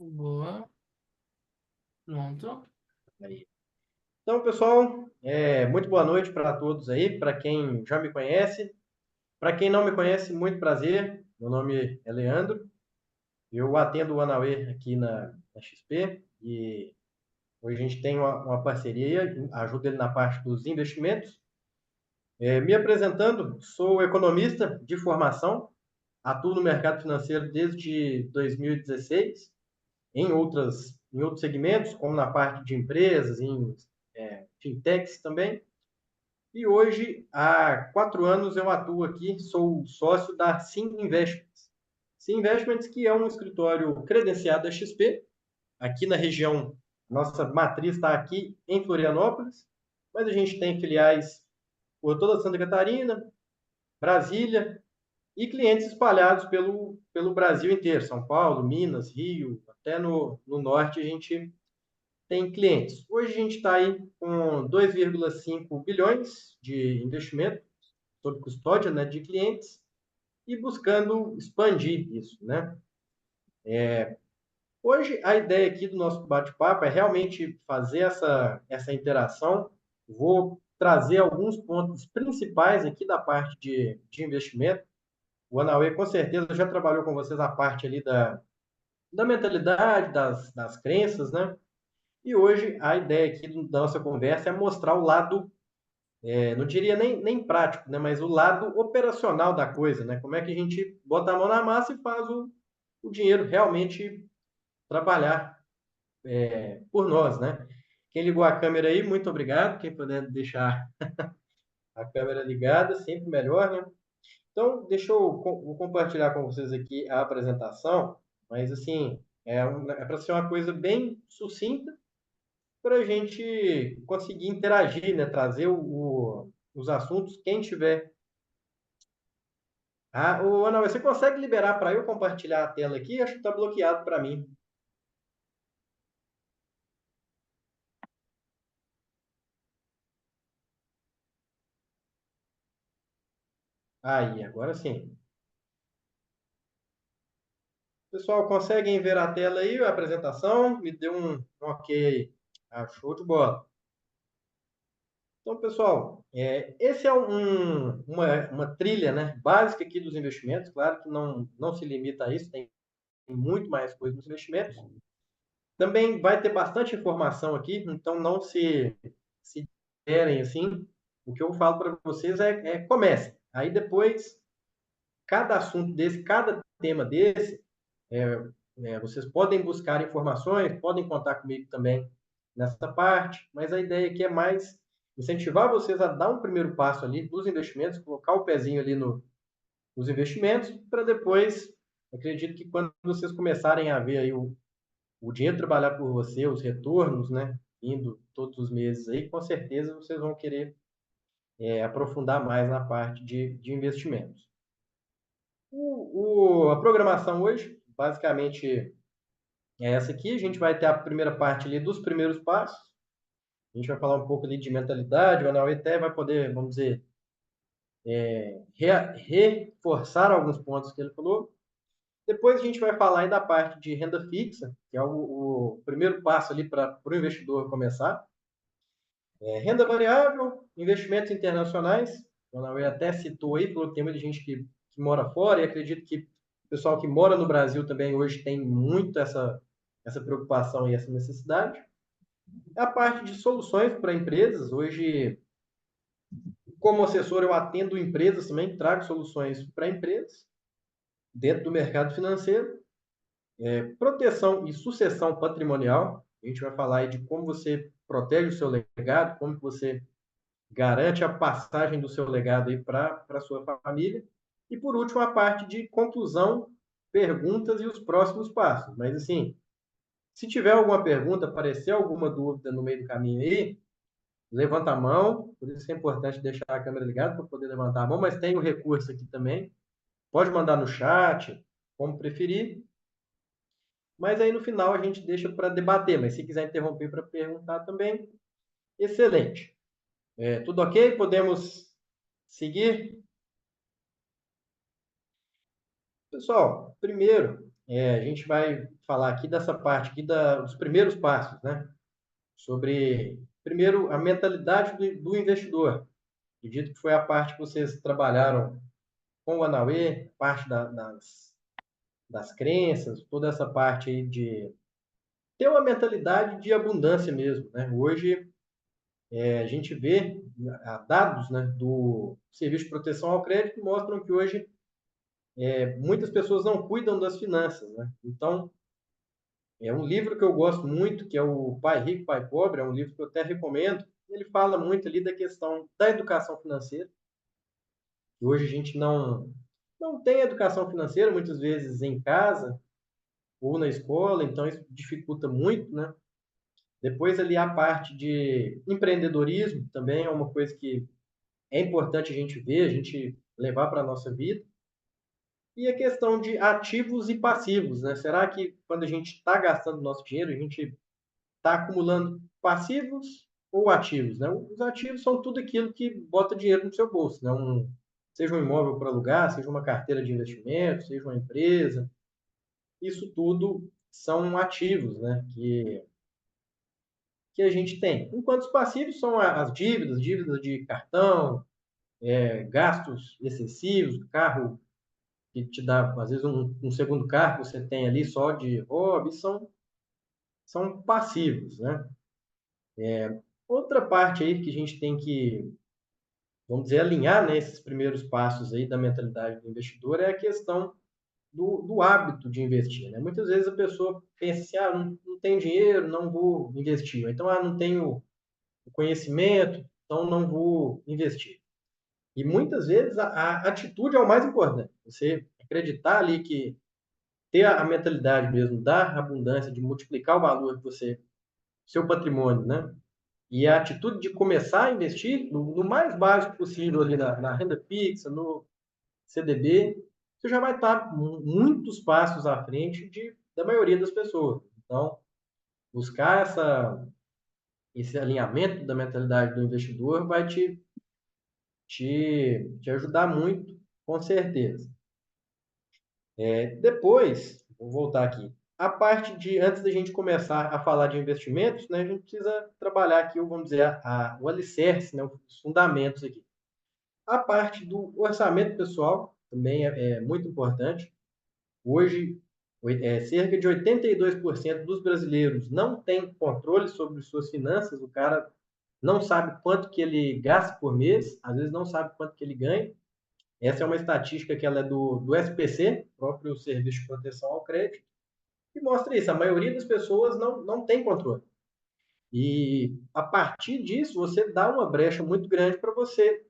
Boa. Pronto. Aí. Então, pessoal, muito boa noite para todos aí, para quem já me conhece. Para quem não me conhece, muito prazer. Meu nome é Leandro. Eu atendo o Anauê aqui na XP e hoje a gente tem uma parceria, ajuda ele na parte dos investimentos. Me apresentando, sou economista de formação, atuo no mercado financeiro desde 2016, em outros segmentos, como na parte de empresas, em fintechs também. E hoje, há 4 anos, eu atuo aqui, sou sócio da Sim Investments. Sim Investments, que é um escritório credenciado da XP, aqui na região, nossa matriz está aqui em Florianópolis, mas a gente tem filiais por toda Santa Catarina, Brasília e clientes espalhados pelo Brasil inteiro, São Paulo, Minas, Rio, até no norte a gente tem clientes. Hoje a gente está aí com 2,5 bilhões de investimento sob custódia, né, de clientes e buscando expandir isso, né? Hoje a ideia aqui do nosso bate-papo é realmente fazer essa interação. Vou trazer alguns pontos principais aqui da parte de investimento. O Anauê com certeza já trabalhou com vocês a parte ali da mentalidade, das crenças, né? E hoje a ideia aqui da nossa conversa é mostrar o lado, não diria nem prático, né? Mas o lado operacional da coisa, né? Como é que a gente bota a mão na massa e faz o dinheiro realmente trabalhar por nós, né? Quem ligou a câmera aí, muito obrigado. Quem puder deixar a câmera ligada, sempre melhor, né? Então, deixa eu vou compartilhar com vocês aqui a apresentação, mas assim, é para ser uma coisa bem sucinta para a gente conseguir interagir, né? Trazer os assuntos, quem tiver. Ana, você consegue liberar para eu compartilhar a tela aqui? Acho que está bloqueado para mim. Aí, agora sim. Pessoal, conseguem ver a tela aí, a apresentação? Me deu um ok aí. Show de bola. Então, pessoal, esse é uma trilha, né, básica aqui dos investimentos. Claro que não se limita a isso, tem muito mais coisa nos investimentos. Também vai ter bastante informação aqui, então não se derem assim. O que eu falo para vocês comecem. Aí depois, cada assunto desse, cada tema desse, é, vocês podem buscar informações, podem contar comigo também nessa parte, mas a ideia aqui é mais incentivar vocês a dar um primeiro passo ali nos investimentos, colocar o pezinho ali nos investimentos, para depois, acredito que quando vocês começarem a ver aí o dinheiro trabalhar por você, os retornos, né, indo todos os meses aí, com certeza vocês vão querer aprofundar mais na parte de investimentos. A programação hoje, basicamente, é essa aqui. A gente vai ter a primeira parte ali dos primeiros passos. A gente vai falar um pouco ali de mentalidade. O Anauê até vai poder, vamos dizer, reforçar alguns pontos que ele falou. Depois a gente vai falar aí da parte de renda fixa, que é o primeiro passo ali para o investidor começar. Renda variável, investimentos internacionais. O Anauê até citou aí, falou que tem muita gente que mora fora, e acredito que o pessoal que mora no Brasil também hoje tem muito essa preocupação e essa necessidade. A parte de soluções para empresas, hoje, como assessor, eu atendo empresas também, trago soluções para empresas dentro do mercado financeiro. Proteção e sucessão patrimonial, a gente vai falar aí de como você protege o seu legado, como você garante a passagem do seu legado aí para a sua família. E, por último, a parte de conclusão, perguntas e os próximos passos. Mas, assim, se tiver alguma pergunta, aparecer alguma dúvida no meio do caminho aí, levanta a mão, por isso que é importante deixar a câmera ligada para poder levantar a mão, mas tem o recurso aqui também. Pode mandar no chat, como preferir. Mas aí no final a gente deixa para debater, mas se quiser interromper para perguntar também, excelente. Tudo ok? Podemos seguir? Pessoal, primeiro, a gente vai falar aqui dessa parte aqui dos primeiros passos, né? Sobre, primeiro, a mentalidade do investidor. Acredito que foi a parte que vocês trabalharam com o Anauê, parte das crenças, toda essa parte aí de ter uma mentalidade de abundância mesmo, né? Hoje, a gente vê dados, né, do Serviço de Proteção ao Crédito mostram que hoje muitas pessoas não cuidam das finanças, né? Então, é um livro que eu gosto muito, que é o Pai Rico, Pai Pobre, é um livro que eu até recomendo. Ele fala muito ali da questão da educação financeira. E hoje a gente não tem educação financeira, muitas vezes em casa ou na escola, então isso dificulta muito, né? Depois ali a parte de empreendedorismo também é uma coisa que é importante a gente ver, a gente levar para a nossa vida. E a questão de ativos e passivos, né? Será que quando a gente está gastando nosso dinheiro, a gente está acumulando passivos ou ativos, né? Os ativos são tudo aquilo que bota dinheiro no seu bolso, né? Seja um imóvel para alugar, seja uma carteira de investimento, seja uma empresa, isso tudo são ativos, né? Que a gente tem. Enquanto os passivos são as dívidas de cartão, gastos excessivos, carro que te dá, às vezes, um segundo carro que você tem ali só de hobby, são passivos, né? Outra parte aí que a gente tem que, vamos dizer, alinhar nesses primeiros passos aí da mentalidade do investidor é a questão do hábito de investir, né? Muitas vezes a pessoa pensa assim, não tenho dinheiro, não vou investir. Ou então, não tenho o conhecimento, então não vou investir. E muitas vezes a atitude é o mais importante. Você acreditar ali que ter a mentalidade mesmo da abundância, de multiplicar o valor que você, seu patrimônio, né? E a atitude de começar a investir no mais básico possível ali na renda fixa, no CDB, você já vai estar muitos passos à frente da maioria das pessoas. Então, buscar esse alinhamento da mentalidade do investidor vai te ajudar muito, com certeza. Depois, vou voltar aqui. A parte de, antes da gente começar a falar de investimentos, né, a gente precisa trabalhar aqui, vamos dizer, o alicerce, né, os fundamentos aqui. A parte do orçamento pessoal também é muito importante. Hoje, cerca de 82% dos brasileiros não tem controle sobre suas finanças. O cara não sabe quanto que ele gasta por mês, às vezes não sabe quanto que ele ganha. Essa é uma estatística que ela é do SPC, próprio Serviço de Proteção ao Crédito, que mostra isso. A maioria das pessoas não tem controle. E a partir disso, você dá uma brecha muito grande para você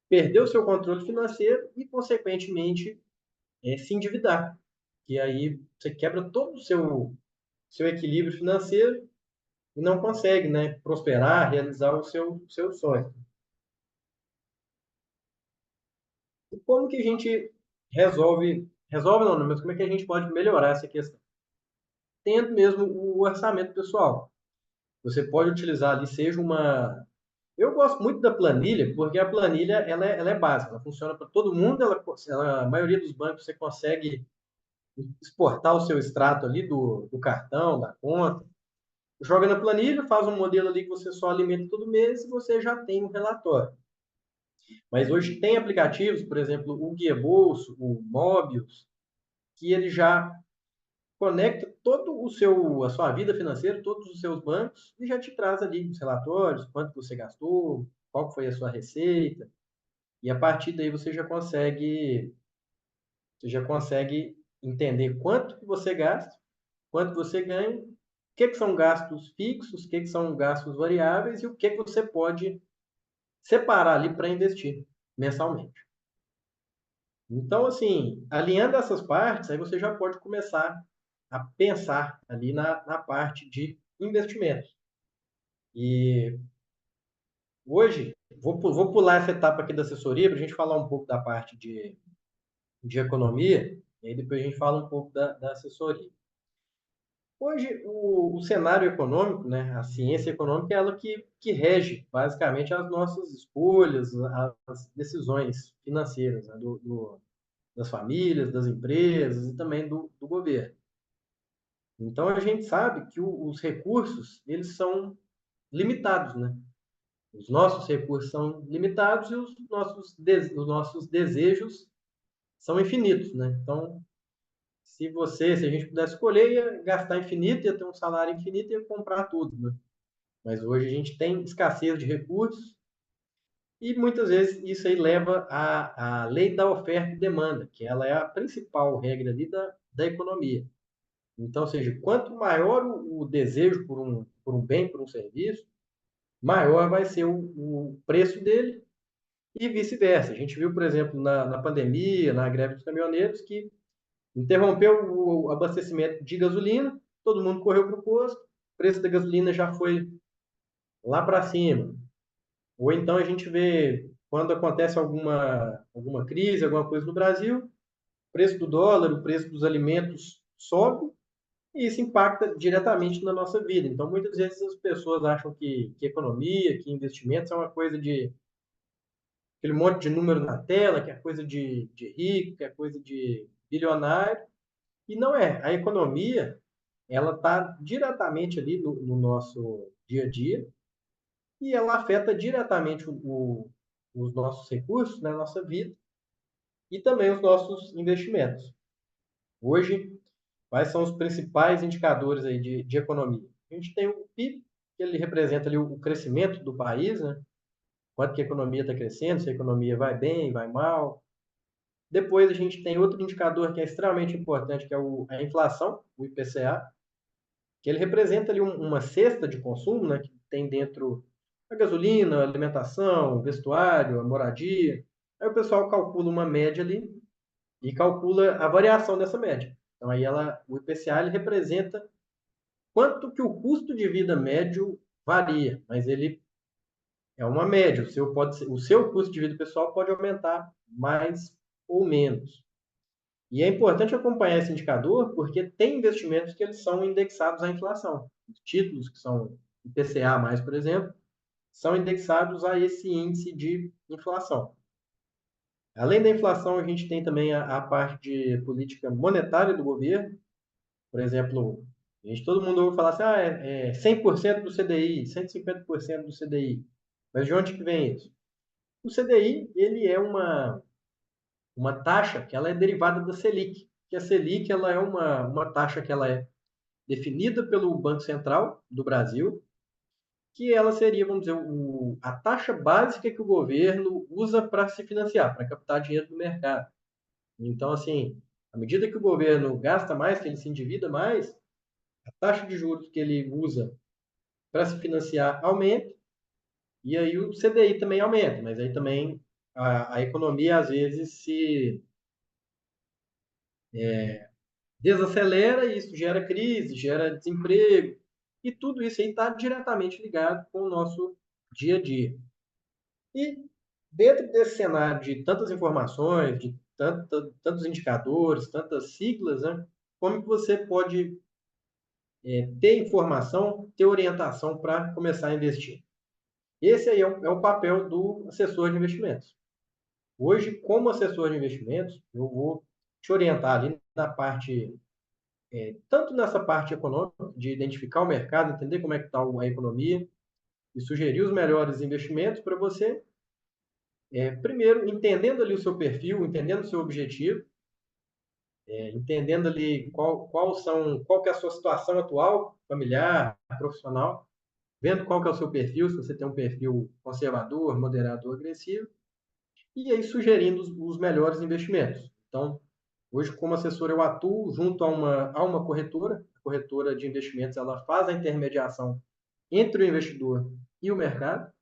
perder o seu controle financeiro e, consequentemente, se endividar. E aí você quebra todo o seu equilíbrio financeiro e não consegue, né, prosperar, realizar o seu sonho. E como que a gente resolve não, mas como é que a gente pode melhorar essa questão? Tendo mesmo o orçamento pessoal. Você pode utilizar ali, seja uma... Eu gosto muito da planilha, porque a planilha ela é básica, ela funciona para todo mundo, a maioria dos bancos você consegue exportar o seu extrato ali do cartão, da conta, joga na planilha, faz um modelo ali que você só alimenta todo mês e você já tem um relatório. Mas hoje tem aplicativos, por exemplo, o Guia Bolso, o Mobius, que ele já conecta a sua vida financeira, todos os seus bancos e já te traz ali os relatórios, quanto você gastou, qual foi a sua receita, e a partir daí você já consegue entender quanto que você gasta, quanto você ganha, o que são gastos fixos, o que são gastos variáveis e o que você pode separar ali para investir mensalmente. Então, assim, alinhando essas partes, aí você já pode começar a pensar ali na parte de investimentos. E hoje, vou pular essa etapa aqui da assessoria para a gente falar um pouco da parte de economia, e aí depois a gente fala um pouco da assessoria. Hoje, o cenário econômico, né, a ciência econômica é ela que rege, basicamente, as nossas escolhas, as decisões financeiras, né, das famílias, das empresas e também do governo. Então, a gente sabe que os recursos, eles são limitados, né? Os nossos recursos são limitados e os nossos desejos são infinitos, né? Então, se a gente pudesse escolher, ia gastar infinito, ia ter um salário infinito e ia comprar tudo, né? Mas hoje a gente tem escassez de recursos e muitas vezes isso aí leva à lei da oferta e demanda, que ela é a principal regra ali da economia. Então, ou seja, quanto maior o desejo por um bem, por um serviço, maior vai ser o preço dele e vice-versa. A gente viu, por exemplo, na pandemia, na greve dos caminhoneiros, que interrompeu o abastecimento de gasolina, todo mundo correu para o posto, o preço da gasolina já foi lá para cima. Ou então a gente vê, quando acontece alguma crise, alguma coisa no Brasil, o preço do dólar, o preço dos alimentos sobe, e isso impacta diretamente na nossa vida. Então, muitas vezes as pessoas acham que economia, que investimentos é uma coisa de aquele monte de número na tela, que é coisa de rico, que é coisa de bilionário, e não é. A economia, ela está diretamente ali no nosso dia a dia e ela afeta diretamente os nossos recursos, né, nossa vida e também os nossos investimentos. Hoje, quais são os principais indicadores aí de economia? A gente tem o PIB, que ele representa ali o crescimento do país, né? Quanto que a economia está crescendo, se a economia vai bem, vai mal. Depois a gente tem outro indicador que é extremamente importante, que é a inflação, o IPCA, que ele representa ali uma cesta de consumo, né, que tem dentro a gasolina, a alimentação, o vestuário, a moradia. Aí o pessoal calcula uma média ali e calcula a variação dessa média. Então aí o IPCA ele representa quanto que o custo de vida médio varia, mas ele é uma média. O seu custo de vida pessoal pode aumentar mais ou menos. E é importante acompanhar esse indicador porque tem investimentos que eles são indexados à inflação. Os títulos que são IPCA+, por exemplo, são indexados a esse índice de inflação. Além da inflação, a gente tem também a parte de política monetária do governo. Por exemplo, todo mundo ouve falar assim, é 100% do CDI, 150% do CDI. Mas de onde que vem isso? O CDI, ele é uma taxa que ela é derivada da Selic. Que a Selic ela é uma taxa que ela é definida pelo Banco Central do Brasil, que ela seria, vamos dizer, a taxa básica que o governo usa para se financiar, para captar dinheiro do mercado. Então, assim, à medida que o governo gasta mais, que ele se endivida mais, a taxa de juros que ele usa para se financiar aumenta, e aí o CDI também aumenta, mas aí também a economia às vezes se desacelera e isso gera crise, gera desemprego, e tudo isso aí está diretamente ligado com o nosso dia a dia. E dentro desse cenário de tantas informações, de tantos indicadores, tantas siglas, né, como que você pode ter informação, ter orientação para começar a investir? Esse aí é o papel do assessor de investimentos. Hoje, como assessor de investimentos, eu vou te orientar ali na parte, tanto nessa parte econômica, de identificar o mercado, entender como é que está a economia e sugerir os melhores investimentos para você. Primeiro, entendendo ali o seu perfil, entendendo o seu objetivo, entendendo ali qual que é a sua situação atual, familiar, profissional, vendo qual que é o seu perfil, se você tem um perfil conservador, moderado ou agressivo, e aí sugerindo os melhores investimentos. Então, hoje, como assessor, eu atuo junto a uma corretora. A corretora de investimentos ela faz a intermediação entre o investidor e o mercado.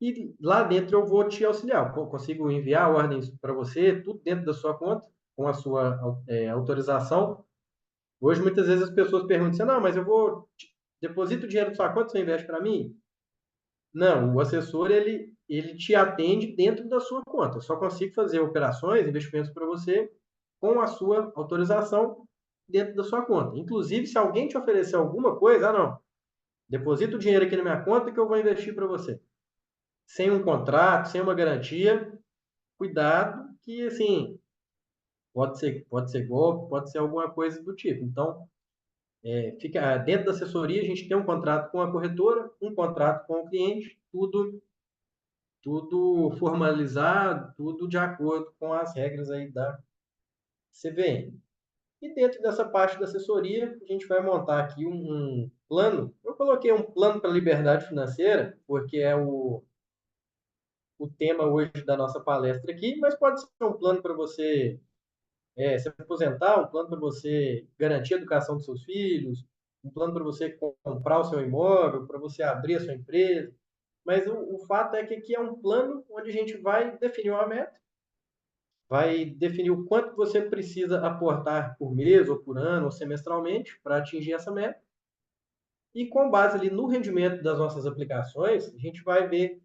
E lá dentro eu vou te auxiliar. Eu consigo enviar ordens para você, tudo dentro da sua conta, com a sua autorização. Hoje, muitas vezes as pessoas perguntam assim, não, mas deposito o dinheiro na sua conta, você investe para mim? Não, o assessor, ele te atende dentro da sua conta. Eu só consigo fazer operações, investimentos para você com a sua autorização dentro da sua conta. Inclusive, se alguém te oferecer alguma coisa, não, deposita o dinheiro aqui na minha conta que eu vou investir para você. Sem um contrato, sem uma garantia, cuidado que, assim, pode ser golpe, pode ser alguma coisa do tipo. Então, fica dentro da assessoria, a gente tem um contrato com a corretora, um contrato com o cliente, tudo formalizado, tudo de acordo com as regras aí da CVM. E dentro dessa parte da assessoria, a gente vai montar aqui um plano. Eu coloquei um plano para liberdade financeira, porque é o tema hoje da nossa palestra aqui, mas pode ser um plano para você se aposentar, um plano para você garantir a educação dos seus filhos, um plano para você comprar o seu imóvel, para você abrir a sua empresa. Mas o fato é que aqui é um plano onde a gente vai definir uma meta, vai definir o quanto você precisa aportar por mês, ou por ano, ou semestralmente, para atingir essa meta. E com base ali no rendimento das nossas aplicações, a gente vai ver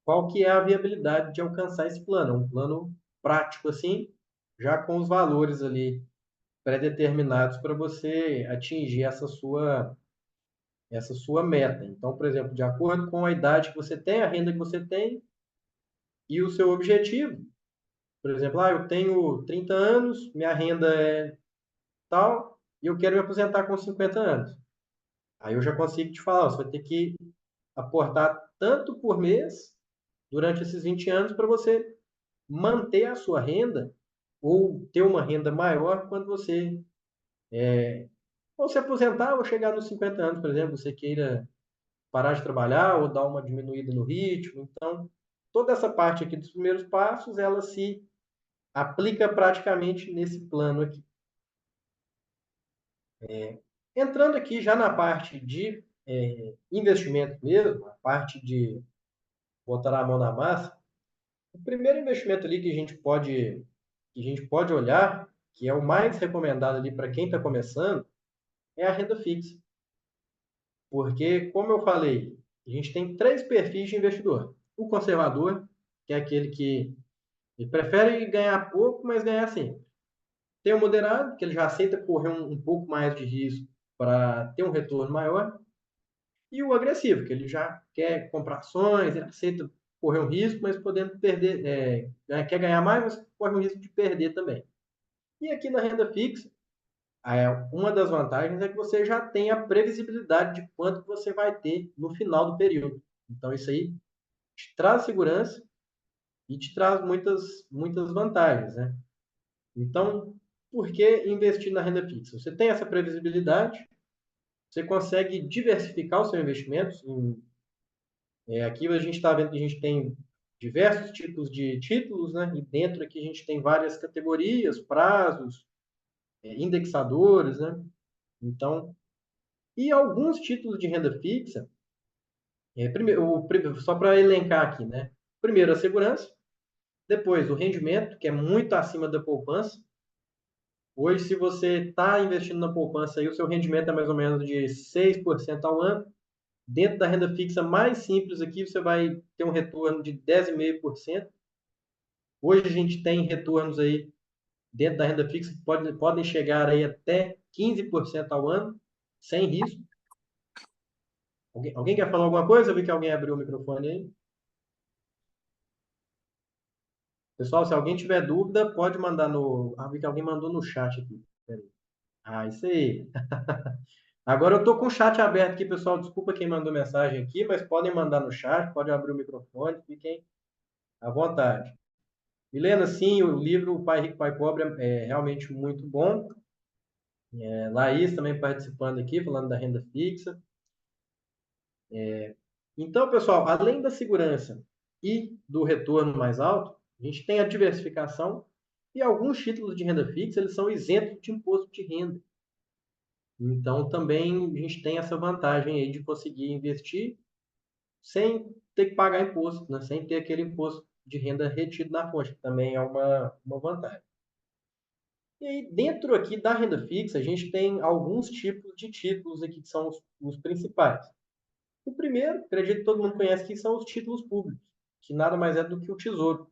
qual que é a viabilidade de alcançar esse plano. Um plano prático assim, já com os valores ali pré-determinados para você atingir essa sua meta. Então, por exemplo, de acordo com a idade que você tem, a renda que você tem e o seu objetivo. Por exemplo, eu tenho 30 anos, minha renda é tal, e eu quero me aposentar com 50 anos. Aí eu já consigo te falar, você vai ter que aportar tanto por mês durante esses 20 anos para você manter a sua renda ou ter uma renda maior quando você ou se aposentar ou chegar nos 50 anos, por exemplo, você queira parar de trabalhar ou dar uma diminuída no ritmo. Então, toda essa parte aqui dos primeiros passos, ela se aplica praticamente nesse plano aqui. Entrando aqui já na parte de investimento mesmo, a parte de botar a mão na massa, o primeiro investimento ali que a gente pode olhar, que é o mais recomendado ali para quem está começando, é a renda fixa. Porque, como eu falei, a gente tem três perfis de investidor. O conservador, que é aquele que ele prefere ganhar pouco, mas ganhar sempre. Tem o moderado, que ele já aceita correr um pouco mais de risco para ter um retorno maior. E o agressivo, que ele já quer comprar ações, ele aceita correr um risco, mas podendo perder, quer ganhar mais, mas corre o risco de perder também. E aqui na renda fixa, uma das vantagens é que você já tem a previsibilidade de quanto você vai ter no final do período. Então, isso aí te traz segurança e te traz muitas vantagens, né? Então, por que investir na renda fixa? Você tem essa previsibilidade, você consegue diversificar os seus investimentos. Aqui a gente está vendo que a gente tem diversos tipos de títulos, né? E dentro aqui a gente tem várias categorias, prazos, indexadores, né? Então, e alguns títulos de renda fixa, só para elencar aqui, né? Primeiro, a segurança, depois o rendimento, que é muito acima da poupança. Hoje, se você está investindo na poupança, aí, o seu rendimento é mais ou menos de 6% ao ano. Dentro da renda fixa mais simples aqui, você vai ter um retorno de 10,5%. Hoje a gente tem retornos aí dentro da renda fixa que podem chegar aí até 15% ao ano, sem risco. Alguém quer falar alguma coisa? Eu vi que alguém abriu o microfone aí. Pessoal, se alguém tiver dúvida, pode mandar no. Vi que alguém mandou no chat aqui. Isso aí. Agora eu estou com o chat aberto aqui, pessoal. Desculpa quem mandou mensagem aqui, mas podem mandar no chat, pode abrir o microfone, fiquem à vontade. Milena, sim, o livro O Pai Rico, Pai Pobre é realmente muito bom. Laís também participando aqui, falando da renda fixa. Então, pessoal, além da segurança e do retorno mais alto, a gente tem a diversificação e alguns títulos de renda fixa, eles são isentos de imposto de renda. Então, também a gente tem essa vantagem aí de conseguir investir sem ter que pagar imposto, né? Sem ter aquele imposto de renda retido na fonte, que também é uma vantagem. E aí, dentro aqui da renda fixa, a gente tem alguns tipos de títulos aqui que são os principais. O primeiro, acredito que todo mundo conhece, que são os títulos públicos, que nada mais é do que o Tesouro.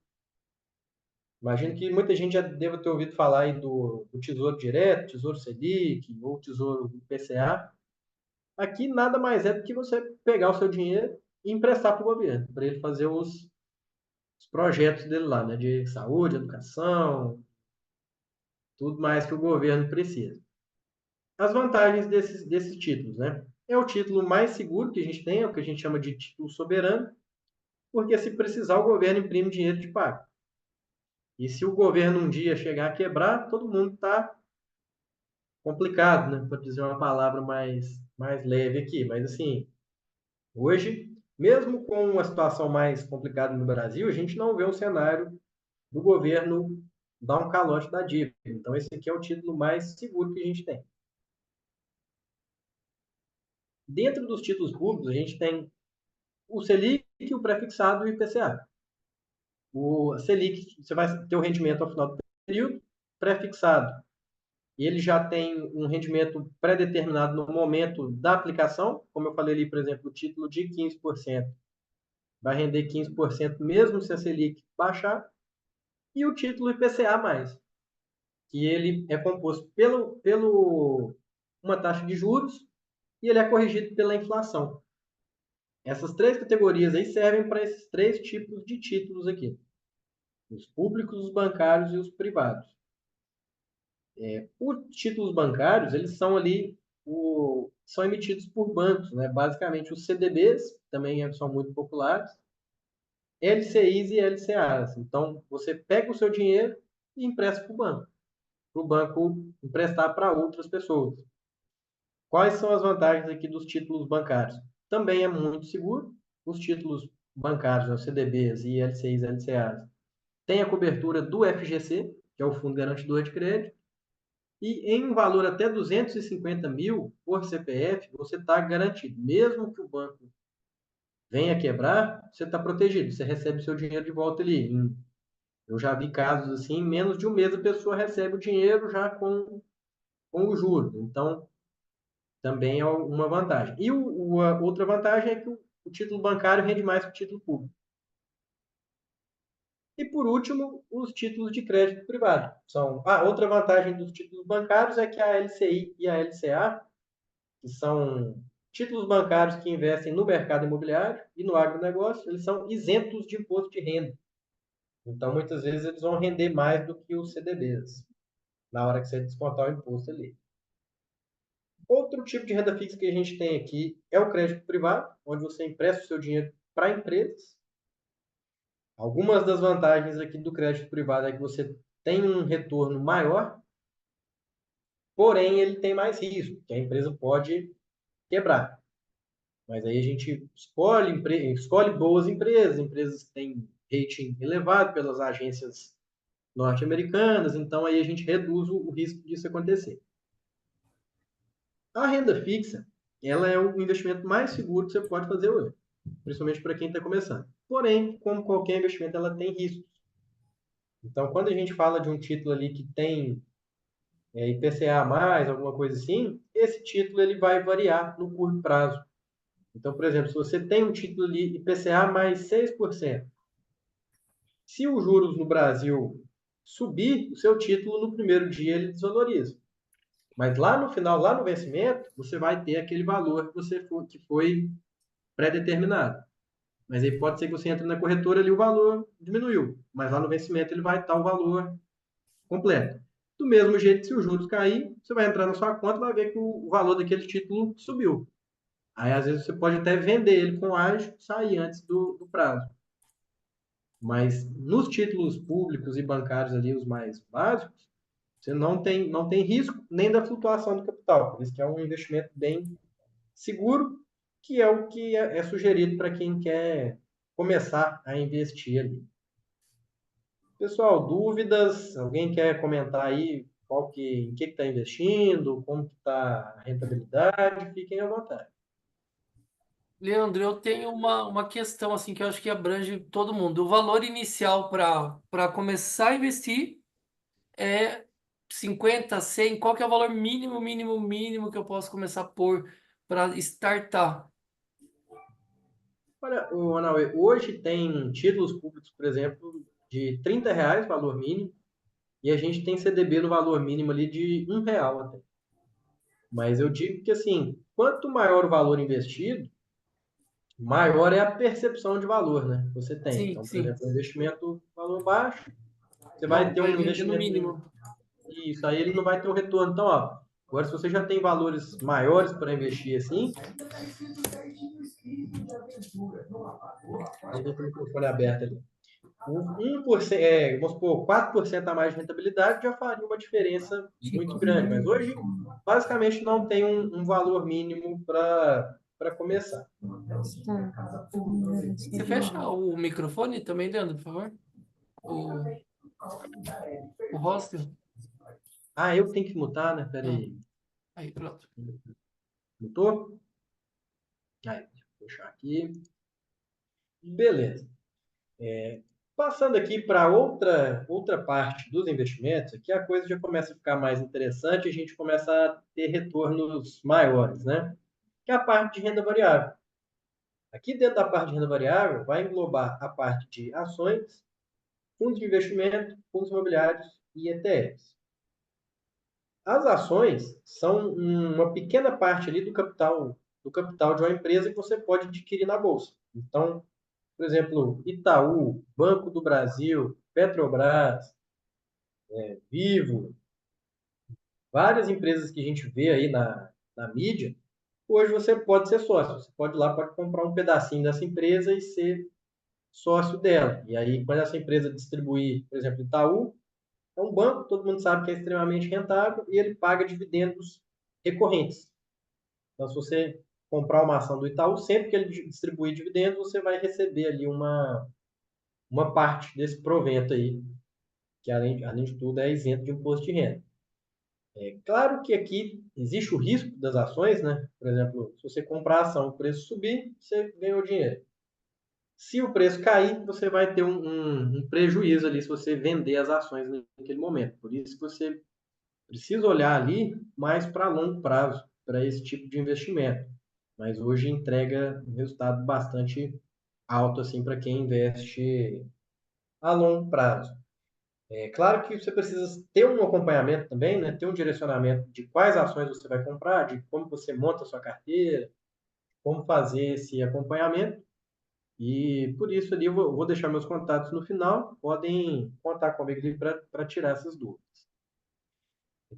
Imagino que muita gente já deva ter ouvido falar aí do Tesouro Direto, Tesouro Selic ou Tesouro IPCA. Aqui nada mais é do que você pegar o seu dinheiro e emprestar para o governo, para ele fazer os projetos dele lá, né, de saúde, educação, tudo mais que o governo precisa. As vantagens desses títulos, né? É o título mais seguro que a gente tem, é o que a gente chama de título soberano, porque se precisar, o governo imprime dinheiro de pago. E se o governo um dia chegar a quebrar, todo mundo está complicado, né? Para dizer uma palavra mais leve aqui. Mas, assim, hoje, mesmo com uma situação mais complicada no Brasil, a gente não vê um cenário do governo dar um calote da dívida. Então, esse aqui é o título mais seguro que a gente tem. Dentro dos títulos públicos, a gente tem o Selic, o prefixado e o IPCA. O Selic, você vai ter o rendimento ao final do período, prefixado, e ele já tem um rendimento pré-determinado no momento da aplicação, como eu falei ali, por exemplo, o título de 15% vai render 15% mesmo se a Selic baixar, e o título IPCA+, que ele é composto pelo uma taxa de juros e ele é corrigido pela inflação. Essas três categorias aí servem para esses três tipos de títulos aqui: os públicos, os bancários e os privados. Os títulos bancários, eles são ali, são emitidos por bancos, né? Basicamente os CDBs, também são muito populares, LCIs e LCAs. Então, você pega o seu dinheiro e empresta para o banco emprestar para outras pessoas. Quais são as vantagens aqui dos títulos bancários? Também é muito seguro. Os títulos bancários, os CDBs e LCIs e LCAs, têm a cobertura do FGC, que é o Fundo Garantidor de Crédito, e em um valor até 250 mil por CPF, você está garantido. Mesmo que o banco venha quebrar, você está protegido. Você recebe seu dinheiro de volta ali. Eu já vi casos assim, em menos de um mês a pessoa recebe o dinheiro já com o juro. Então, também é uma vantagem. E a outra vantagem é que o título bancário rende mais que o título público. E, por último, os títulos de crédito privado. Outra vantagem dos títulos bancários é que a LCI e a LCA, que são títulos bancários que investem no mercado imobiliário e no agronegócio, eles são isentos de imposto de renda. Então, muitas vezes, eles vão render mais do que os CDBs, na hora que você descontar o imposto ali. Outro tipo de renda fixa que a gente tem aqui é o crédito privado, onde você empresta o seu dinheiro para empresas. Algumas das vantagens aqui do crédito privado é que você tem um retorno maior, porém ele tem mais risco, que a empresa pode quebrar. Mas aí a gente escolhe boas empresas que têm rating elevado pelas agências norte-americanas, então aí a gente reduz o risco disso acontecer. A renda fixa, ela é o investimento mais seguro que você pode fazer hoje, principalmente para quem está começando. Porém, como qualquer investimento, ela tem riscos. Então, quando a gente fala de um título ali que tem IPCA+, alguma coisa assim, esse título ele vai variar no curto prazo. Então, por exemplo, se você tem um título ali IPCA mais 6%, se os juros no Brasil subir, o seu título no primeiro dia ele desvaloriza. Mas lá no final, lá no vencimento, você vai ter aquele valor que foi pré-determinado. Mas aí pode ser que você entre na corretora ali o valor diminuiu, mas lá no vencimento ele vai estar o valor completo. Do mesmo jeito que se os juros cair, você vai entrar na sua conta e vai ver que o valor daquele título subiu. Aí às vezes você pode até vender ele com ágio, sair antes do prazo. Mas nos títulos públicos e bancários ali, os mais básicos, você não tem risco nem da flutuação do capital. Por isso que é um investimento bem seguro, que é o que é sugerido para quem quer começar a investir ali. Pessoal, dúvidas? Alguém quer comentar aí em que está investindo, como está a rentabilidade? Fiquem à vontade. Leandro, eu tenho uma questão assim que eu acho que abrange todo mundo. O valor inicial para começar a investir é 50, 100. Qual que é o valor mínimo, mínimo, mínimo que eu posso começar a pôr para startar? Olha, Anauê, hoje tem títulos públicos, por exemplo, de R$ 30, valor mínimo, e a gente tem CDB no valor mínimo ali de R$ 1 até. Mas eu digo que, assim, quanto maior o valor investido, maior é a percepção de valor, né, que você tem. Sim, Então, por sim. exemplo, um investimento valor baixo, você vai ter Vai um render no investimento mínimo. Isso, aí ele não vai ter um retorno. Então, ó, agora se você já tem valores maiores para investir assim, aí deixa o microfone aberto ali. O 1%, vamos supor, 4% a mais de rentabilidade já faria uma diferença muito grande. Mas hoje, basicamente, não tem um valor mínimo para começar. Você fecha o microfone também, Leandro, por favor? O hostel? Ah, eu tenho que mutar, né? Ah, Peraí. aí, pronto. Mutou? Aí, deixa eu puxar aqui. Beleza. Passando aqui para outra parte dos investimentos, aqui a coisa já começa a ficar mais interessante, a gente começa a ter retornos maiores, né? Que é a parte de renda variável. Aqui dentro da parte de renda variável vai englobar a parte de ações, fundos de investimento, fundos imobiliários e ETFs. As ações são uma pequena parte ali do capital de uma empresa que você pode adquirir na bolsa. Então, por exemplo, Itaú, Banco do Brasil, Petrobras, Vivo, várias empresas que a gente vê aí na mídia, hoje você pode ser sócio. Você pode ir lá, pode comprar um pedacinho dessa empresa e ser sócio dela. E aí, quando essa empresa distribuir, por exemplo, Itaú, é um banco, todo mundo sabe que é extremamente rentável e ele paga dividendos recorrentes. Então, se você comprar uma ação do Itaú, sempre que ele distribuir dividendos, você vai receber ali uma parte desse provento aí, que além de tudo é isento de imposto de renda. É claro que aqui existe o risco das ações, né? Por exemplo, se você comprar a ação, o preço subir, você ganhou dinheiro. Se o preço cair, você vai ter um prejuízo ali se você vender as ações naquele momento. Por isso que você precisa olhar ali mais para longo prazo, para esse tipo de investimento. Mas hoje entrega um resultado bastante alto assim para quem investe a longo prazo. É claro que você precisa ter um acompanhamento também, né? Ter um direcionamento de quais ações você vai comprar, de como você monta a sua carteira, como fazer esse acompanhamento. E por isso ali eu vou deixar meus contatos no final, podem contar comigo ali para tirar essas dúvidas.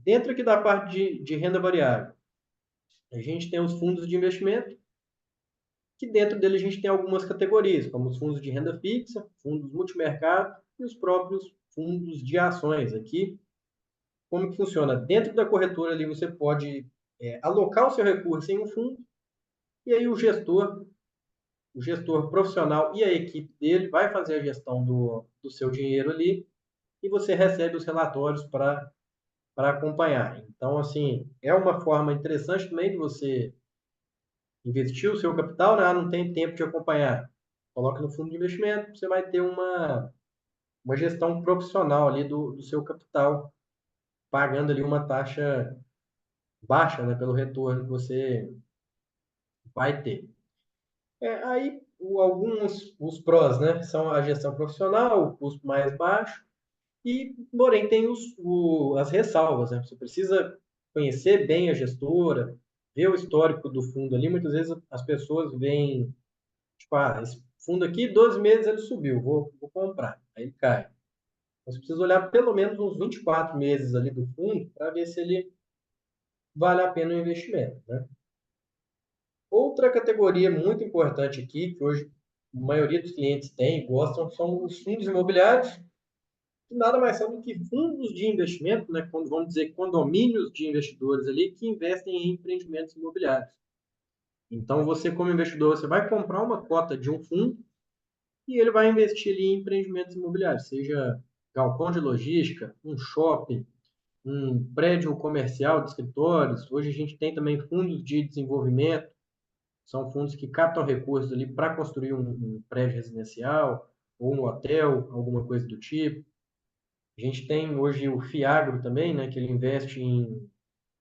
Dentro aqui da parte de renda variável, a gente tem os fundos de investimento, que dentro dele a gente tem algumas categorias, como os fundos de renda fixa, fundos multimercado e os próprios fundos de ações. Aqui, como que funciona? Dentro da corretora ali você pode alocar o seu recurso em um fundo e aí o gestor profissional e a equipe dele vai fazer a gestão do seu dinheiro ali e você recebe os relatórios para acompanhar. Então, assim, é uma forma interessante também de você investir o seu capital, né? Não tem tempo de acompanhar. Coloca no fundo de investimento, você vai ter uma gestão profissional ali do seu capital, pagando ali uma taxa baixa, né, pelo retorno que você vai ter. Aí, alguns os prós, né, são a gestão profissional, o custo mais baixo, e, porém, tem as ressalvas, né? Você precisa conhecer bem a gestora, ver o histórico do fundo ali. Muitas vezes as pessoas veem, tipo, esse fundo aqui, 12 meses ele subiu, vou comprar. Aí ele cai. Então, você precisa olhar pelo menos uns 24 meses ali do fundo para ver se ele vale a pena o investimento, né? Outra categoria muito importante aqui, que hoje a maioria dos clientes tem e gostam, são os fundos imobiliários, que nada mais são do que fundos de investimento, né, quando vamos dizer condomínios de investidores ali que investem em empreendimentos imobiliários. Então, você como investidor, você vai comprar uma cota de um fundo e ele vai investir ali em empreendimentos imobiliários, seja galpão de logística, um shopping, um prédio comercial de escritórios. Hoje a gente tem também fundos de desenvolvimento, são fundos que captam recursos ali para construir um prédio residencial ou um hotel, alguma coisa do tipo. A gente tem hoje o Fiagro também, né, que ele investe em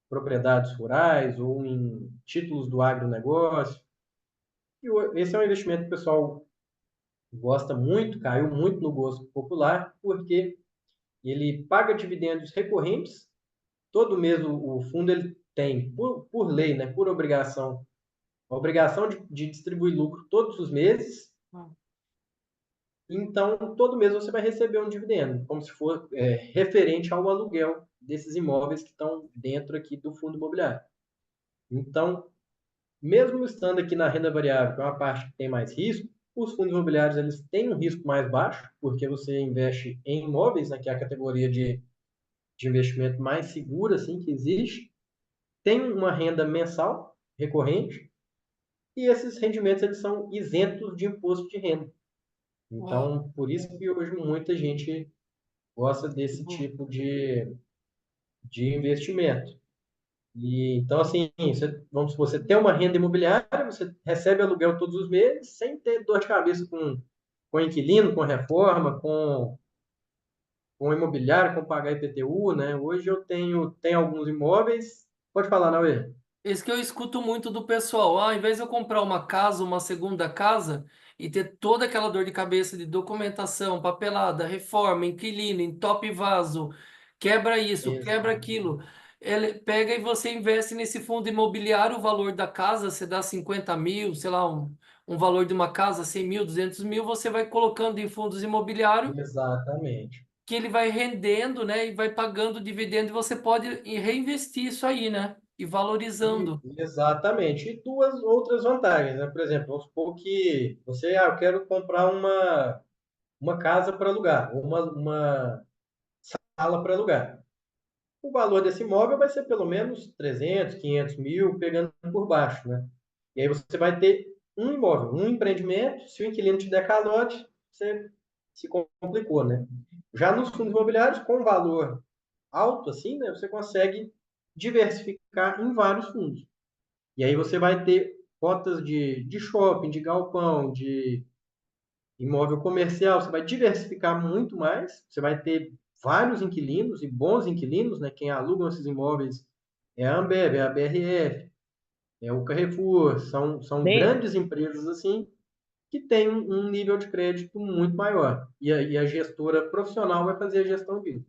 propriedades rurais ou em títulos do agronegócio. E esse é um investimento que o pessoal gosta muito, caiu muito no gosto popular, porque ele paga dividendos recorrentes. Todo mês o fundo ele tem, por lei, né, por obrigação, a obrigação de distribuir lucro todos os meses. Ah, Então, todo mês você vai receber um dividendo, como se for referente ao aluguel desses imóveis que estão dentro aqui do fundo imobiliário. Então, mesmo estando aqui na renda variável, que é uma parte que tem mais risco, os fundos imobiliários eles têm um risco mais baixo, porque você investe em imóveis, né, que é a categoria de investimento mais segura assim, que existe, tem uma renda mensal recorrente, e esses rendimentos eles são isentos de imposto de renda. Uau, Então, por isso que hoje muita gente gosta desse bom. tipo de investimento. E, então, assim, vamos supor, você tem uma renda imobiliária, você recebe aluguel todos os meses, sem ter dor de cabeça com inquilino, com reforma, com imobiliário, com pagar IPTU, né? Hoje eu tenho alguns imóveis. Pode falar, Nauê? Isso que eu escuto muito do pessoal. Ah, ao invés de eu comprar uma casa, uma segunda casa, e ter toda aquela dor de cabeça de documentação, papelada, reforma, inquilino, entope vaso, quebra isso, quebra Exato. aquilo. Ele pega e você investe nesse fundo imobiliário, o valor da casa, você dá 50 mil, sei lá, um valor de uma casa, 100 mil, 200 mil, você vai colocando em fundos imobiliários Exatamente. que ele vai rendendo, né, e vai pagando dividendo, e você pode reinvestir isso aí, né, e valorizando. Exatamente. E duas outras vantagens, né? Por exemplo, vamos supor que você, eu quero comprar uma casa para alugar, ou uma sala para alugar. O valor desse imóvel vai ser pelo menos 300, 500 mil, pegando por baixo, né? E aí você vai ter um imóvel, um empreendimento. Se o inquilino te der calote, você se complicou, né? Já nos fundos imobiliários, com valor alto, assim, né? Você consegue diversificar em vários fundos. E aí você vai ter cotas de shopping, de galpão, de imóvel comercial, você vai diversificar muito mais, você vai ter vários inquilinos e bons inquilinos, né? Quem alugam esses imóveis é a Ambev, é a BRF, é o Carrefour, são Bem, grandes empresas assim que têm um nível de crédito muito maior. E a gestora profissional vai fazer a gestão disso.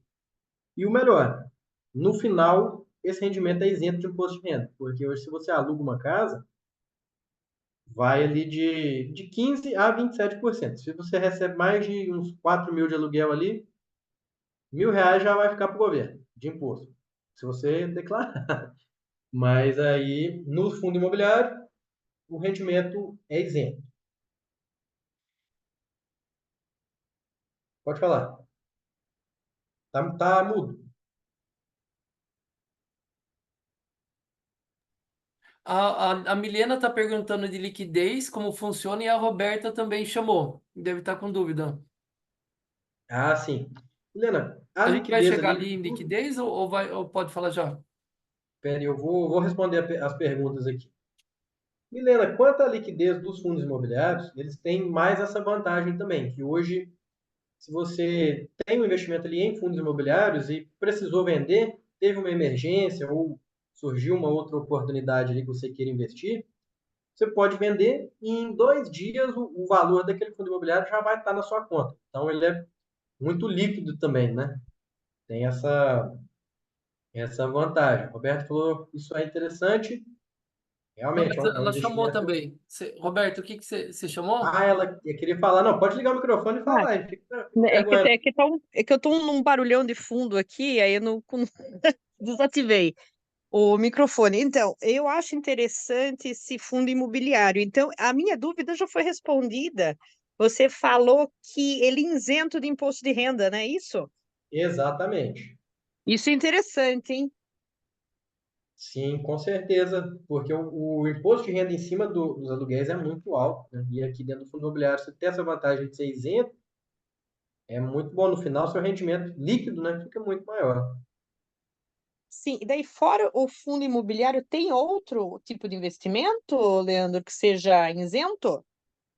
E o melhor, no final, esse rendimento é isento de imposto de renda, porque hoje, se você aluga uma casa, vai ali de 15% a 27%. Se você recebe mais de uns 4 mil de aluguel ali, R$ 1.000 já vai ficar para o governo de imposto, se você declarar. Mas aí, no fundo imobiliário, o rendimento é isento. Pode falar. Tá mudo. A Milena está perguntando de liquidez, como funciona, e a Roberta também chamou. Deve estar com dúvida. Ah, sim. Helena, a A gente vai liquidez chegar ali. ali em liquidez ou pode falar já? Pera aí, eu vou responder as perguntas aqui. Milena, quanto à liquidez dos fundos imobiliários, eles têm mais essa vantagem também, que hoje, se você tem um investimento ali em fundos imobiliários e precisou vender, teve uma emergência ou surgiu uma outra oportunidade ali que você queira investir, você pode vender e em 2 dias o valor daquele fundo imobiliário já vai estar na sua conta. Então ele é muito líquido também, né? Tem essa vantagem. O Roberto falou isso é interessante. Não, Realmente, mas é um ela chamou investimento. também. Roberto, o que que você chamou? Ah, ela queria falar. Não, pode ligar o microfone e ah, falar. Fica né, vergonha. é que eu tô num barulhão de fundo aqui, aí eu não desativei o microfone. Então, eu acho interessante esse fundo imobiliário. Então, a minha dúvida já foi respondida. Você falou que ele é isento de imposto de renda, não é isso? Exatamente. Isso é interessante, hein? Sim, com certeza, porque o imposto de renda em cima dos aluguéis é muito alto, né? E aqui dentro do fundo imobiliário você tem essa vantagem de ser isento, é muito bom. No final, seu rendimento líquido, né, fica muito maior. Sim, e daí fora o fundo imobiliário, tem outro tipo de investimento, Leandro, que seja isento?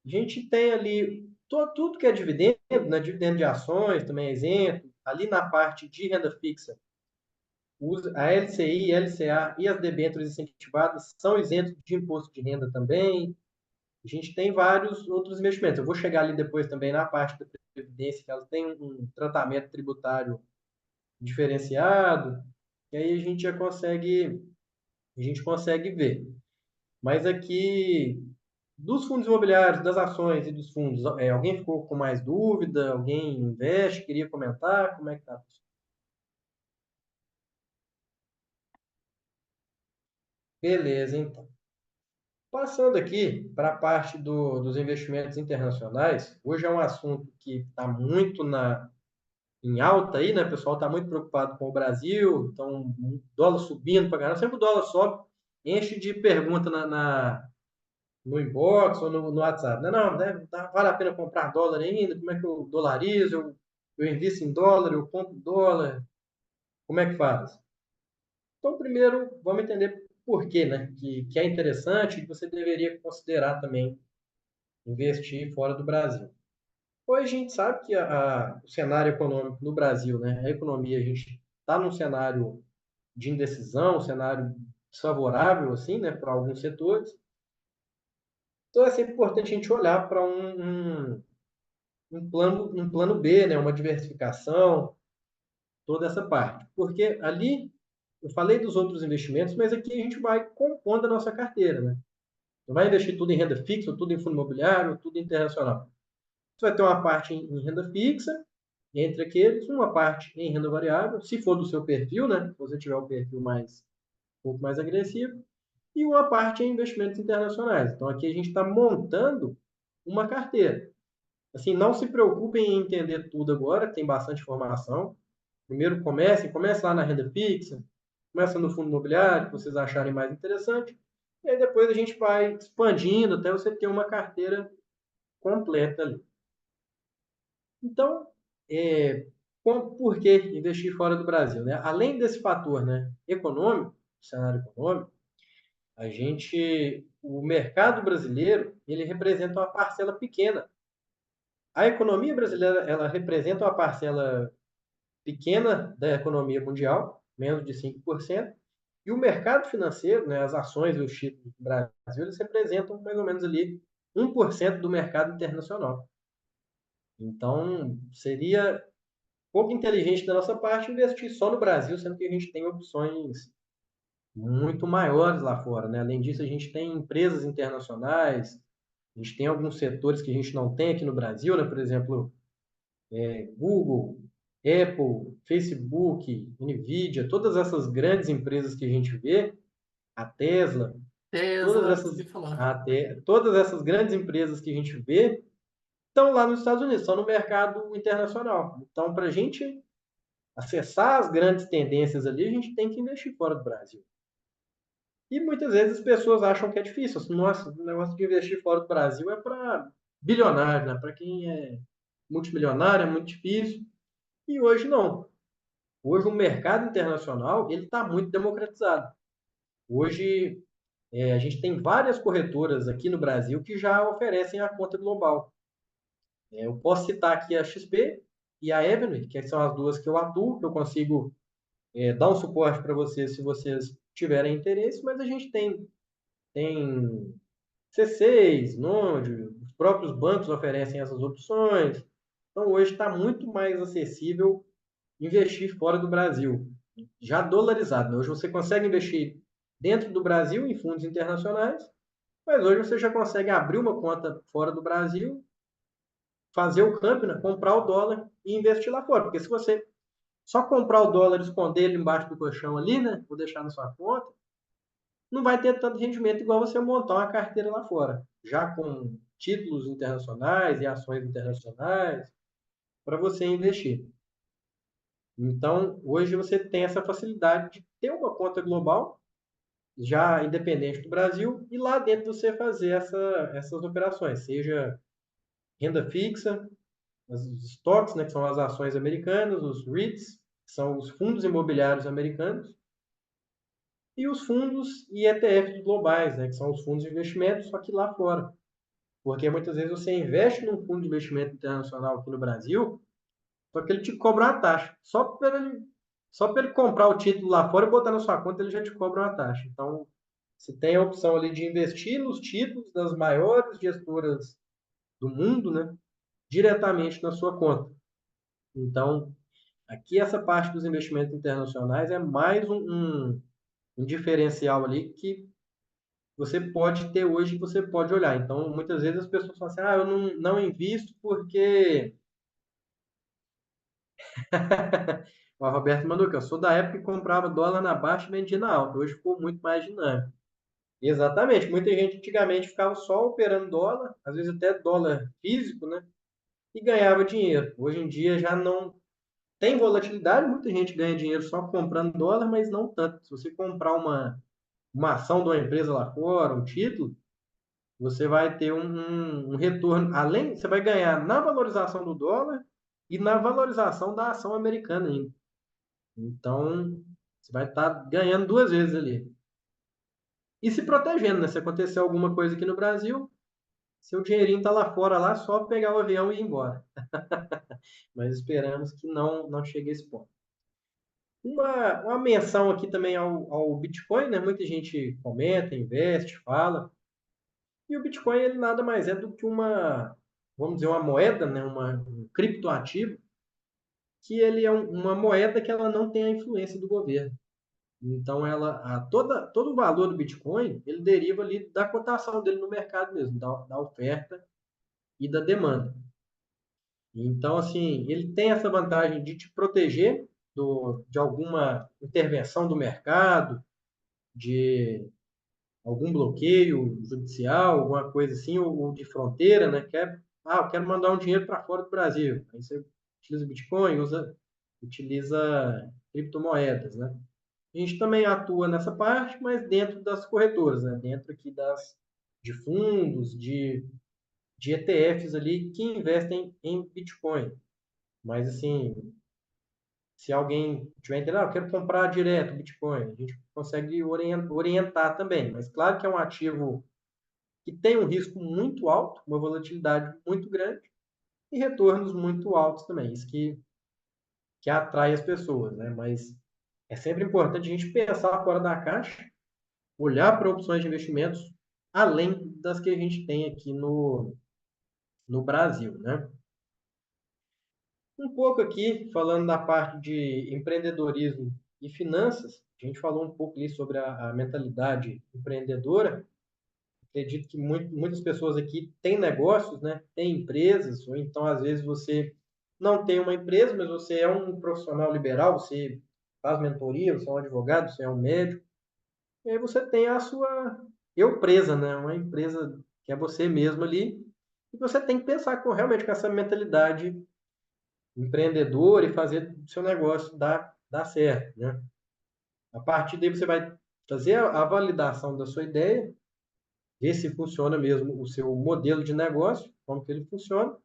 A gente tem ali tudo que é dividendo, né? Dividendo de ações também é isento. Ali na parte de renda fixa, a LCI, LCA e as debêntures incentivadas são isentos de imposto de renda também. A gente tem vários outros investimentos. Eu vou chegar ali depois também na parte da previdência, que elas têm um tratamento tributário diferenciado, e aí a gente consegue ver. Mas aqui, dos fundos imobiliários, das ações e dos fundos, alguém ficou com mais dúvida? Alguém investe? Queria comentar? Como é que tá? Beleza, então. Passando aqui para a parte dos investimentos internacionais, hoje é um assunto que está muito em alta aí, né? O pessoal está muito preocupado com o Brasil, então o dólar subindo para caramba. Sempre o dólar sobe, enche de pergunta no inbox ou no WhatsApp. Não, vale a pena comprar dólar ainda? Como é que eu dolarizo? Eu invisto em dólar, eu compro dólar? Como é que faz? Então, primeiro, vamos entender por quê, né? Que é interessante e que você deveria considerar também investir fora do Brasil. Hoje a gente sabe que o cenário econômico no Brasil, né? A economia, a gente está num cenário de indecisão, um cenário desfavorável, assim, né? Para alguns setores. Então, é sempre importante a gente olhar para um plano B, né? Uma diversificação, toda essa parte. Porque ali, eu falei dos outros investimentos, mas aqui a gente vai compondo a nossa carteira, né? Não vai investir tudo em renda fixa, ou tudo em fundo imobiliário, ou tudo internacional. Você vai ter uma parte em renda fixa, entre aqueles, uma parte em renda variável, se for do seu perfil, né? Se você tiver um perfil um pouco mais agressivo, e uma parte em investimentos internacionais. Então, aqui a gente está montando uma carteira. Assim, não se preocupem em entender tudo agora, tem bastante informação. Primeiro comece lá na renda fixa, começa no fundo imobiliário, que vocês acharem mais interessante, e aí depois a gente vai expandindo até você ter uma carteira completa ali. Então, é, por que investir fora do Brasil? Né? Além desse fator, né, econômico, cenário econômico, o mercado brasileiro, ele representa uma parcela pequena. A economia brasileira, ela representa uma parcela pequena da economia mundial, menos de 5%, e o mercado financeiro, né, as ações e os títulos do Brasil, eles representam mais ou menos ali 1% do mercado internacional. Então, seria pouco inteligente da nossa parte investir só no Brasil, sendo que a gente tem opções muito maiores lá fora, né? Além disso, a gente tem empresas internacionais, a gente tem alguns setores que a gente não tem aqui no Brasil, né? Por exemplo, Google, Apple, Facebook, Nvidia, todas essas grandes empresas que a gente vê, a Tesla, todas Tesla, essas, se falar. todas essas grandes empresas que a gente vê estão lá nos Estados Unidos, estão no mercado internacional. Então, para a gente acessar as grandes tendências ali, a gente tem que investir fora do Brasil. E muitas vezes as pessoas acham que é difícil. Assim, nossa, o negócio de investir fora do Brasil é para bilionário, né? Para quem é multimilionário é muito difícil. E hoje não. Hoje o mercado internacional ele está muito democratizado. Hoje a gente tem várias corretoras aqui no Brasil que já oferecem a conta global. Eu posso citar aqui a XP e a Ebury, que são as duas que eu atuo, que eu consigo dar um suporte para vocês se vocês tiverem interesse, mas a gente tem C6, Node, os próprios bancos oferecem essas opções. Então, hoje está muito mais acessível investir fora do Brasil, já dolarizado. Né? Hoje você consegue investir dentro do Brasil em fundos internacionais, mas hoje você já consegue abrir uma conta fora do Brasil, fazer o câmbio, né? Comprar o dólar e investir lá fora. Porque se você só comprar o dólar e esconder ele embaixo do colchão ali, né? Vou deixar na sua conta, não vai ter tanto rendimento igual você montar uma carteira lá fora, já com títulos internacionais e ações internacionais para você investir. Então, hoje você tem essa facilidade de ter uma conta global, já independente do Brasil, e lá dentro você fazer essas operações, seja renda fixa, os estoques, né, que são as ações americanas, os REITs, que são os fundos imobiliários americanos, e os fundos e ETFs globais, né, que são os fundos de investimento, só que lá fora. Porque muitas vezes você investe num fundo de investimento internacional aqui no Brasil, só que ele te cobra uma taxa. Só para ele comprar o título lá fora e botar na sua conta, ele já te cobra uma taxa. Então, você tem a opção ali de investir nos títulos das maiores gestoras do mundo, né, diretamente na sua conta. Então, aqui essa parte dos investimentos internacionais é mais um diferencial ali que você pode ter hoje, você pode olhar. Então, muitas vezes as pessoas falam assim, eu não invisto porque... O Roberto mandou aqui, eu sou da época que comprava dólar na baixa e vendia na alta. Hoje ficou muito mais dinâmico. Exatamente. Muita gente antigamente ficava só operando dólar, às vezes até dólar físico, né? E ganhava dinheiro. Hoje em dia já não tem volatilidade, muita gente ganha dinheiro só comprando dólar, mas não tanto. Se você comprar uma ação de uma empresa lá fora, um título, você vai ter um retorno. Além, você vai ganhar na valorização do dólar e na valorização da ação americana ainda. Então, você vai estar ganhando duas vezes ali. E se protegendo, né? Se acontecer alguma coisa aqui no Brasil, seu dinheirinho está lá fora, lá, só pegar o avião e ir embora. Mas esperamos que não chegue a esse ponto. Uma menção aqui também ao Bitcoin, né? Muita gente comenta, investe, fala. E o Bitcoin, ele nada mais é do que vamos dizer, uma moeda, né? Um criptoativo, que ele é uma moeda que ela não tem a influência do governo. Então, todo o valor do Bitcoin, ele deriva ali da cotação dele no mercado mesmo, da oferta e da demanda. Então, assim, ele tem essa vantagem de te proteger de alguma intervenção do mercado, de algum bloqueio judicial, alguma coisa assim, ou de fronteira, né? Eu quero mandar um dinheiro para fora do Brasil. Aí você utiliza Bitcoin, utiliza criptomoedas, né? A gente também atua nessa parte, mas dentro das corretoras, né? Dentro aqui de fundos, de ETFs ali que investem em Bitcoin. Mas, assim, se alguém tiver interesse, eu quero comprar direto Bitcoin, a gente consegue orientar também. Mas, claro que é um ativo que tem um risco muito alto, uma volatilidade muito grande e retornos muito altos também. Isso que atrai as pessoas, né? Mas é sempre importante a gente pensar fora da caixa, olhar para opções de investimentos além das que a gente tem aqui no Brasil, né? Um pouco aqui, falando da parte de empreendedorismo e finanças, a gente falou um pouco ali sobre a mentalidade empreendedora. Acredito que muitas pessoas aqui têm negócios, né? Têm empresas, ou então, às vezes, você não tem uma empresa, mas você é um profissional liberal, você faz mentoria, você é um advogado, você é um médico, e aí você tem a sua eu presa, né? Uma empresa que é você mesmo ali, e você tem que pensar realmente com essa mentalidade empreendedora e fazer o seu negócio dar certo, né? A partir daí você vai fazer a validação da sua ideia, ver se funciona mesmo o seu modelo de negócio, como que ele funciona,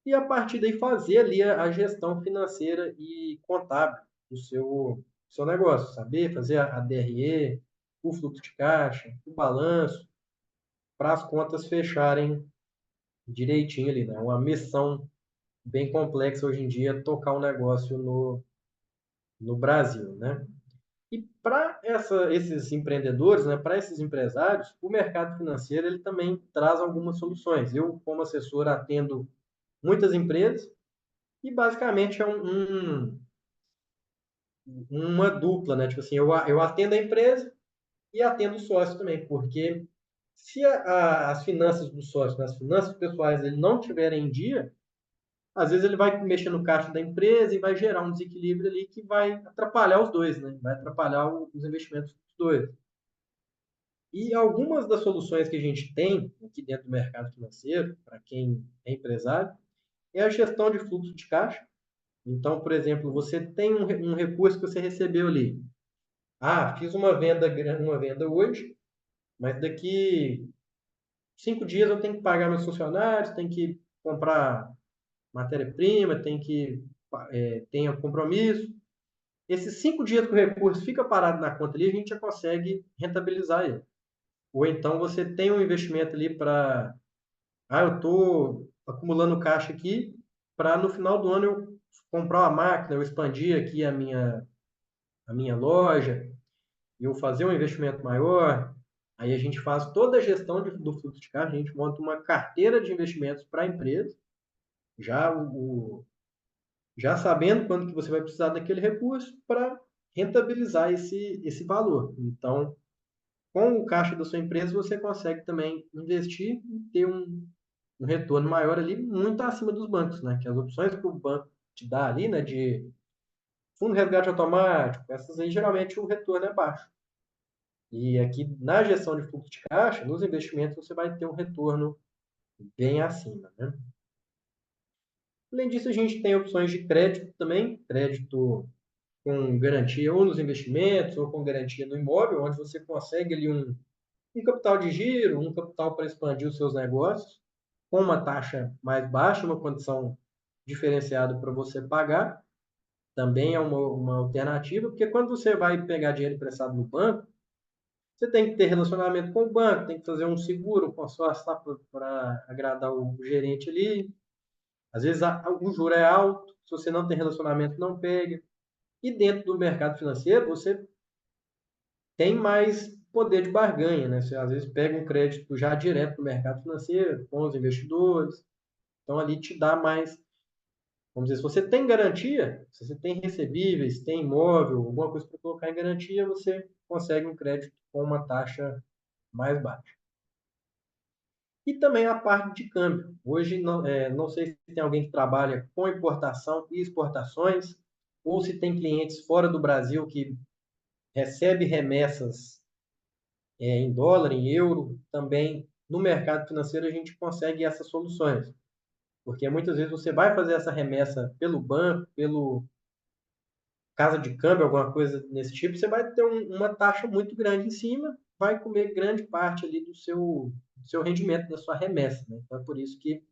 e a partir daí fazer ali a gestão financeira e contábil do seu negócio, saber fazer a DRE, o fluxo de caixa, o balanço, para as contas fecharem direitinho ali, né? Uma missão bem complexa hoje em dia tocar um negócio no Brasil, né? E para esses empreendedores, né, para esses empresários, o mercado financeiro ele também traz algumas soluções. Eu, como assessor, atendo muitas empresas e basicamente é uma dupla, né? Tipo assim, eu atendo a empresa e atendo o sócio também, porque se as finanças do sócio, né, as finanças pessoais, ele não tiverem em dia, às vezes ele vai mexer no caixa da empresa e vai gerar um desequilíbrio ali que vai atrapalhar os dois, né? Vai atrapalhar os investimentos dos dois. E algumas das soluções que a gente tem aqui dentro do mercado financeiro, para quem é empresário, é a gestão de fluxo de caixa. Então, por exemplo, você tem um recurso que você recebeu ali. Ah, fiz uma venda hoje, mas daqui 5 dias eu tenho que pagar meus funcionários, tenho que comprar matéria-prima, tenho compromisso. Esses 5 dias que o recurso fica parado na conta ali, a gente já consegue rentabilizar ele. Ou então você tem um investimento ali para eu estou acumulando caixa aqui para no final do ano eu comprar uma máquina, eu expandir aqui a minha loja, eu fazer um investimento maior. Aí a gente faz toda a gestão do fluxo de caixa, a gente monta uma carteira de investimentos para a empresa, já, já sabendo quando que você vai precisar daquele recurso para rentabilizar esse valor. Então, com o caixa da sua empresa, você consegue também investir e ter um retorno maior ali, muito acima dos bancos, né? Que as opções que o banco te dá ali, né? De fundo de resgate automático, essas aí geralmente o retorno é baixo. E aqui, na gestão de fluxo de caixa, nos investimentos, você vai ter um retorno bem acima, né? Além disso, a gente tem opções de crédito também, crédito com garantia ou nos investimentos ou com garantia no imóvel, onde você consegue ali um capital de giro, um capital para expandir os seus negócios, com uma taxa mais baixa, uma condição diferenciada para você pagar. Também é uma alternativa, porque quando você vai pegar dinheiro emprestado no banco, você tem que ter relacionamento com o banco, tem que fazer um seguro, um consórcio para agradar o gerente ali. Às vezes o juro é alto, se você não tem relacionamento, não pega. E dentro do mercado financeiro, você tem mais poder de barganha, né? Você às vezes pega um crédito já direto do mercado financeiro, com os investidores. Então ali te dá mais, vamos dizer, se você tem garantia, se você tem recebíveis, tem imóvel, alguma coisa para colocar em garantia, você consegue um crédito com uma taxa mais baixa. E também a parte de câmbio. Hoje, não sei se tem alguém que trabalha com importação e exportações, ou se tem clientes fora do Brasil que recebe remessas em dólar, em euro. Também no mercado financeiro a gente consegue essas soluções. Porque muitas vezes você vai fazer essa remessa pelo banco, pelo casa de câmbio, alguma coisa nesse tipo, você vai ter uma taxa muito grande em cima, vai comer grande parte ali do seu rendimento, da sua remessa, né? Então é por isso que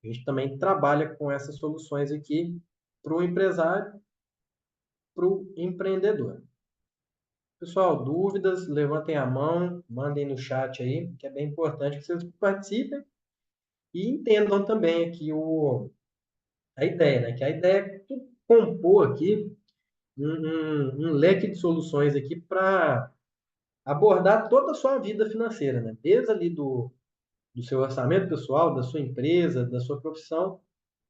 a gente também trabalha com essas soluções aqui para o empresário, para o empreendedor. Pessoal, dúvidas, levantem a mão, mandem no chat aí, que é bem importante que vocês participem e entendam também aqui a ideia, né? Que a ideia é compor aqui um leque de soluções aqui para abordar toda a sua vida financeira, né? Desde ali do seu orçamento pessoal, da sua empresa, da sua profissão,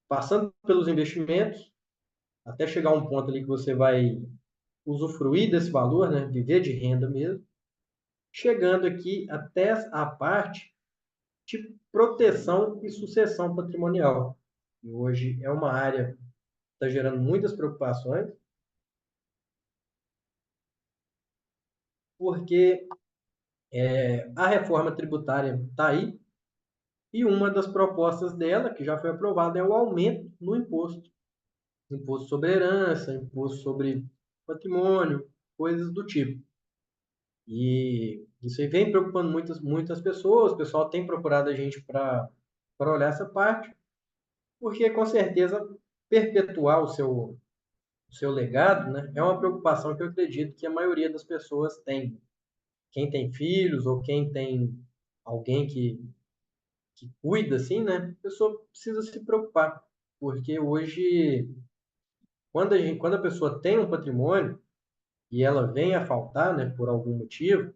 passando pelos investimentos, até chegar a um ponto ali que você vai usufruir desse valor, né? Viver de renda mesmo, chegando aqui até a parte de proteção e sucessão patrimonial. E hoje é uma área que está gerando muitas preocupações, porque a reforma tributária está aí, e uma das propostas dela, que já foi aprovada, é o aumento no imposto. Imposto sobre herança, imposto sobre patrimônio, coisas do tipo. E isso aí vem preocupando muitas pessoas, o pessoal tem procurado a gente para olhar essa parte, porque com certeza perpetuar o seu legado, né, é uma preocupação que eu acredito que a maioria das pessoas tem. Quem tem filhos ou quem tem alguém que cuida, assim, né, a pessoa precisa se preocupar, porque hoje, quando a pessoa tem um patrimônio e ela vem a faltar, né, por algum motivo,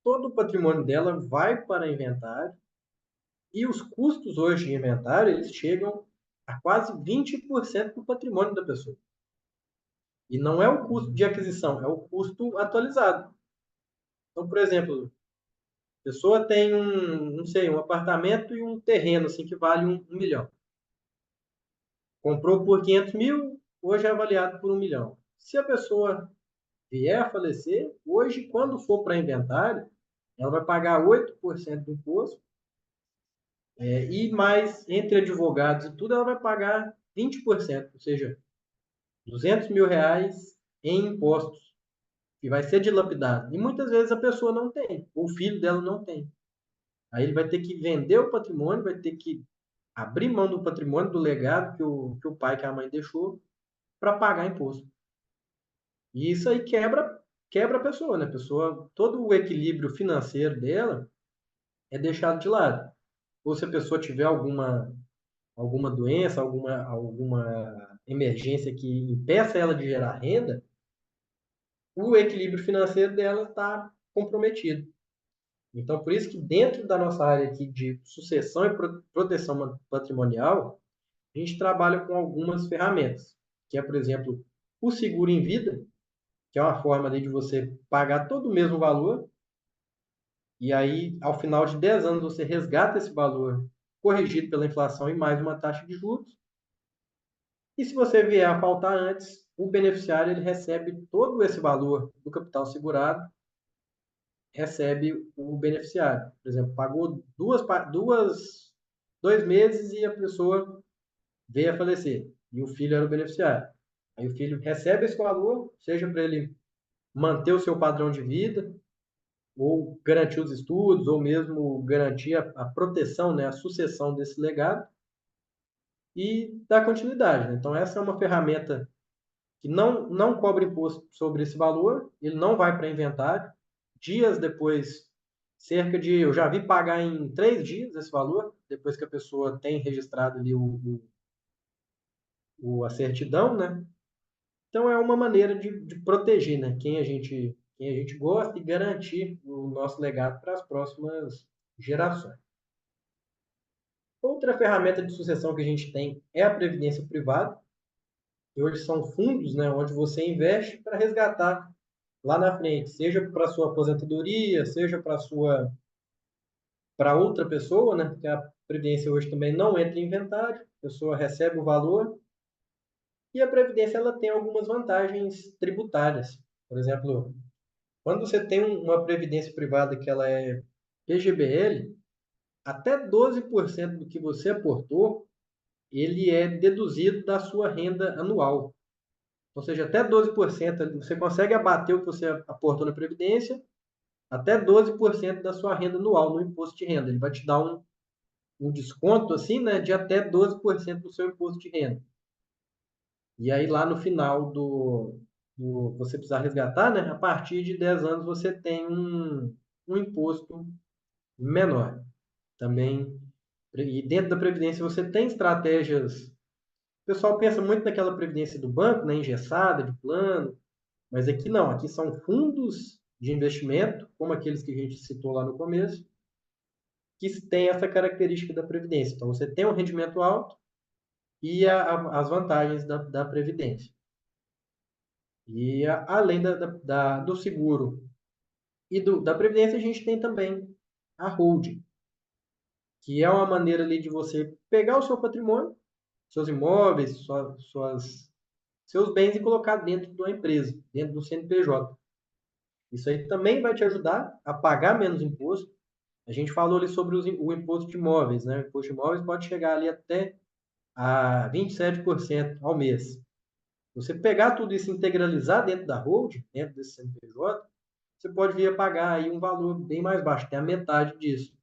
todo o patrimônio dela vai para inventário. E os custos hoje de inventário, eles chegam a quase 20% do patrimônio da pessoa. E não é o custo de aquisição, é o custo atualizado. Então, por exemplo, a pessoa tem não sei, um apartamento e um terreno assim que vale 1 milhão. Comprou por 500 mil, hoje é avaliado por 1 milhão. Se a pessoa vier a falecer, hoje, quando for para inventário, ela vai pagar 8% do imposto, e mais, entre advogados e tudo, ela vai pagar 20%, ou seja, R$ 200.000 em impostos, que vai ser dilapidado. E muitas vezes a pessoa não tem, ou o filho dela não tem. Aí ele vai ter que vender o patrimônio, vai ter que abrir mão do patrimônio, do legado que o pai, que a mãe deixou, para pagar imposto. E isso aí quebra a pessoa, né? A pessoa, todo o equilíbrio financeiro dela é deixado de lado. Ou se a pessoa tiver alguma doença, alguma emergência que impeça ela de gerar renda, o equilíbrio financeiro dela está comprometido. Então, por isso que dentro da nossa área aqui de sucessão e proteção patrimonial, a gente trabalha com algumas ferramentas, que é, por exemplo, o seguro em vida, que é uma forma de você pagar todo o mesmo valor, e aí, ao final de 10 anos, você resgata esse valor corrigido pela inflação e mais uma taxa de juros. E se você vier a faltar antes, o beneficiário ele recebe todo esse valor do capital segurado recebe o beneficiário. Por exemplo, pagou 2 meses e a pessoa veio a falecer, e o filho era o beneficiário. Aí o filho recebe esse valor, seja para ele manter o seu padrão de vida, ou garantir os estudos, ou mesmo garantir a proteção, né, a sucessão desse legado, e dar continuidade. Né? Então, essa é uma ferramenta que não cobra imposto sobre esse valor, ele não vai para inventário. Dias depois, eu já vi pagar em 3 dias esse valor, depois que a pessoa tem registrado ali a certidão, né? Então é uma maneira de proteger, né? Quem a gente gosta e garantir o nosso legado para as próximas gerações. Outra ferramenta de sucessão que a gente tem é a previdência privada, que hoje são fundos, né, onde você investe para resgatar lá na frente, seja para sua aposentadoria, seja para outra pessoa, né? Porque a previdência hoje também não entra em inventário, a pessoa recebe o valor e a previdência ela tem algumas vantagens tributárias. Por exemplo, quando você tem uma previdência privada que ela é PGBL, até 12% do que você aportou, ele é deduzido da sua renda anual. Ou seja, até 12% você consegue abater o que você aportou na previdência, até 12% da sua renda anual no imposto de renda. Ele vai te dar um desconto assim, né, de até 12% do seu imposto de renda. E aí lá no final você precisar resgatar, né, a partir de 10 anos você tem um imposto menor. Também, e dentro da previdência você tem estratégias. O pessoal pensa muito naquela previdência do banco, né, engessada, de plano, mas aqui não, aqui são fundos de investimento, como aqueles que a gente citou lá no começo, que têm essa característica da previdência. Então você tem um rendimento alto e as vantagens da previdência. E além do seguro e da previdência, a gente tem também a holding, que é uma maneira ali de você pegar o seu patrimônio, seus imóveis, seus bens e colocar dentro de uma empresa, dentro do CNPJ. Isso aí também vai te ajudar a pagar menos imposto. A gente falou ali sobre o imposto de imóveis, né? O imposto de imóveis pode chegar ali até a 27% ao mês. Você pegar tudo isso e integralizar dentro da holding, dentro desse CNPJ, você pode vir a pagar aí um valor bem mais baixo, até a metade disso.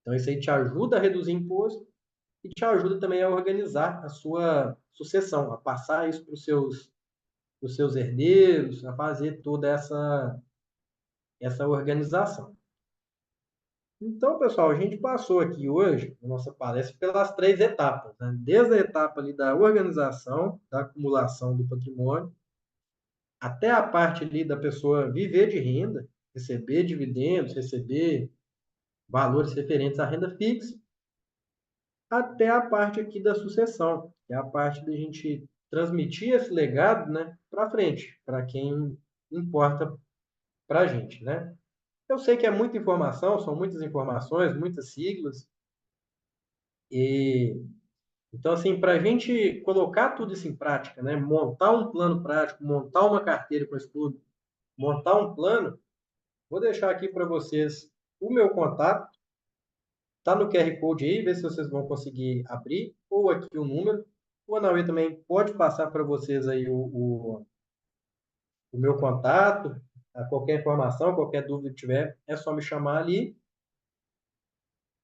Então, isso aí te ajuda a reduzir imposto e te ajuda também a organizar a sua sucessão, a passar isso para os seus herdeiros, a fazer toda essa organização. Então, pessoal, a gente passou aqui hoje, na nossa palestra, pelas 3 etapas, né? Desde a etapa ali da organização, da acumulação do patrimônio, até a parte ali da pessoa viver de renda, receber dividendos, receber valores referentes à renda fixa, até a parte aqui da sucessão, que é a parte da gente transmitir esse legado, né, para frente, para quem importa para a gente, né? Eu sei que é muita informação, são muitas informações, muitas siglas, e então, assim, para a gente colocar tudo isso em prática, né, montar um plano prático, montar uma carteira com estudo, montar um plano, vou deixar aqui para vocês o meu contato. Tá no QR Code aí, vê se vocês vão conseguir abrir, ou aqui o número. O Anauê também pode passar para vocês aí o meu contato, qualquer informação, qualquer dúvida que tiver, é só me chamar ali.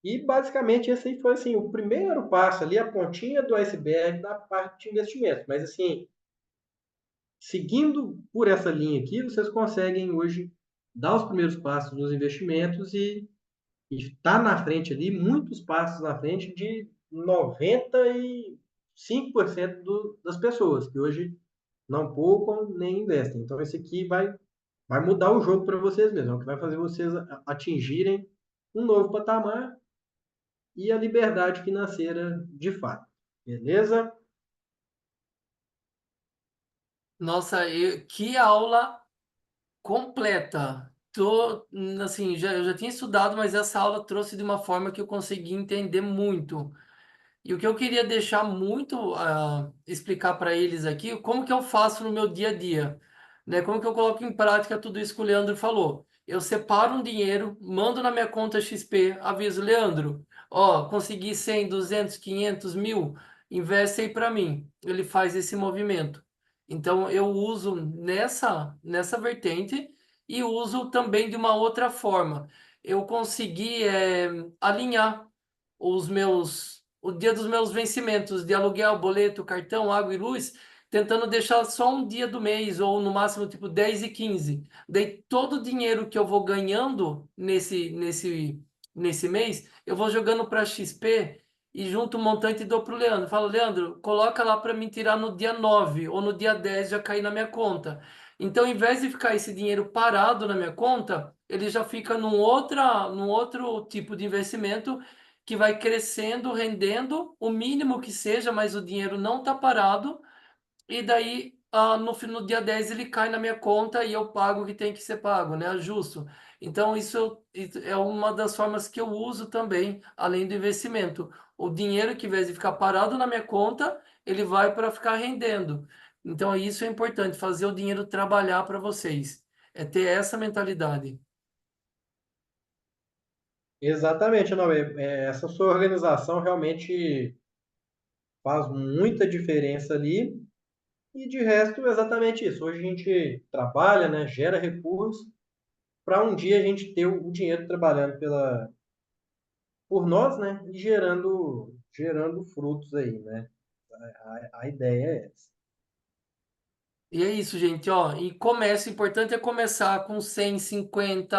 E basicamente esse aí foi assim, o primeiro passo ali, a pontinha do iceberg da parte de investimento. Mas assim, seguindo por essa linha aqui, vocês conseguem hoje dar os primeiros passos nos investimentos e está na frente ali, muitos passos na frente de 95% das pessoas que hoje não poupam nem investem. Então, esse aqui vai mudar o jogo para vocês mesmos, é o que vai fazer vocês atingirem um novo patamar e a liberdade financeira de fato. Beleza? Nossa, que aula completa. Assim, eu já tinha estudado, mas essa aula trouxe de uma forma que eu consegui entender muito. E o que eu queria deixar muito, explicar para eles aqui, como que eu faço no meu dia a dia, né? Como que eu coloco em prática tudo isso que o Leandro falou. eu separo um dinheiro, mando na minha conta XP, aviso, Leandro, ó, consegui 100, 200, 500, 1000, investe aí para mim. Ele faz esse movimento. Então, eu uso nessa vertente e uso também de uma outra forma. Eu consegui alinhar o dia dos meus vencimentos de aluguel, boleto, cartão, água e luz, tentando deixar só um dia do mês, ou no máximo tipo 10 e 15. Daí todo o dinheiro que eu vou ganhando nesse mês, eu vou jogando para XP e junto o montante e dou para o Leandro. Falo, Leandro, coloca lá para mim tirar no dia 9 ou no dia 10 já cair na minha conta. Então, ao invés de ficar esse dinheiro parado na minha conta, ele já fica num outro tipo de investimento que vai crescendo, rendendo, o mínimo que seja, mas o dinheiro não está parado, e daí no dia 10 ele cai na minha conta e eu pago o que tem que ser pago, né? Ajusto. Então, isso é uma das formas que eu uso também, além do investimento. O dinheiro, que, ao invés de ficar parado na minha conta, ele vai para ficar rendendo. Então, isso é importante, fazer o dinheiro trabalhar para vocês. É ter essa mentalidade. Exatamente, não, essa sua organização realmente faz muita diferença ali. E de resto, exatamente isso. Hoje a gente trabalha, né, gera recursos para um dia a gente ter o dinheiro trabalhando por nós, né, e gerando frutos aí, né? A ideia é essa. E é isso, gente, ó. E começa, o importante é começar com 150.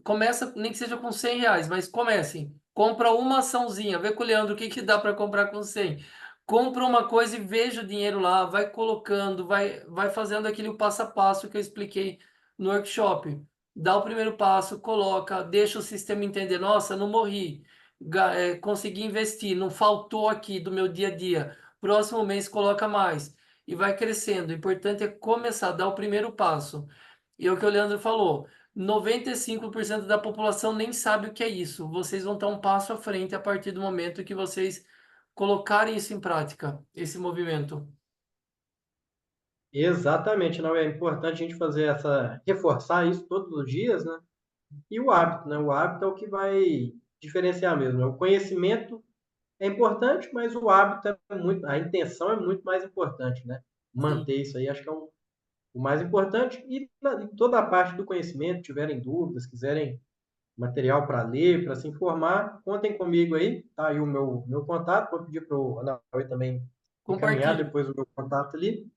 Começa, nem que seja com R$ 100, mas comecem. Compra uma açãozinha, vê com o Leandro o que que dá para comprar com 100. Compra uma coisa e veja o dinheiro lá, vai colocando, vai fazendo aquele passo a passo que eu expliquei no workshop. Dá o primeiro passo, coloca, deixa o sistema entender, nossa, não morri, consegui investir, não faltou aqui do meu dia a dia. Próximo mês coloca mais e vai crescendo. O importante é começar, dar o primeiro passo. E é o que o Leandro falou: 95% da população nem sabe o que é isso. Vocês vão estar um passo à frente a partir do momento que vocês colocarem isso em prática, esse movimento. Exatamente, não é importante a gente fazer reforçar isso todos os dias, né? E o hábito, né? O hábito é o que vai diferenciar mesmo, né? O conhecimento é importante, mas o hábito a intenção é muito mais importante, né? Sim, Manter isso aí, acho que é o mais importante. E toda a parte do conhecimento, tiverem dúvidas, quiserem material para ler, para se informar, contem comigo aí, tá aí o meu contato, vou pedir para o Anaui também encaminhar compartilhe. depois o meu contato ali.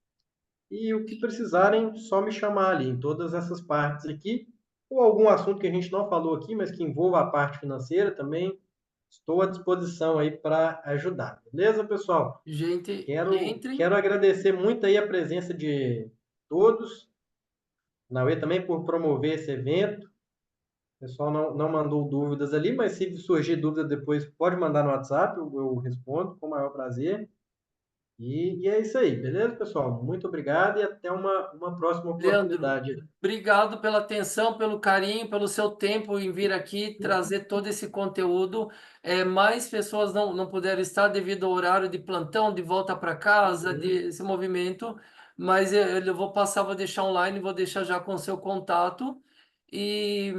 E o que precisarem, só me chamar ali em todas essas partes aqui, ou algum assunto que a gente não falou aqui, mas que envolva a parte financeira também, estou à disposição aí para ajudar. Beleza, pessoal? Gente, Quero entrem. agradecer muito aí a presença de todos, Naue também por promover esse evento. O pessoal não mandou dúvidas ali, mas se surgir dúvida depois, pode mandar no WhatsApp, eu respondo com o maior prazer. E é isso aí, beleza, pessoal? Muito obrigado e até uma próxima Leandro, oportunidade. obrigado pela atenção, pelo carinho, pelo seu tempo em vir aqui trazer todo esse conteúdo. Mais pessoas não puderam estar devido ao horário de plantão, de volta para casa, Uhum. desse movimento, mas eu vou passar, vou deixar online, vou deixar já com o seu contato. E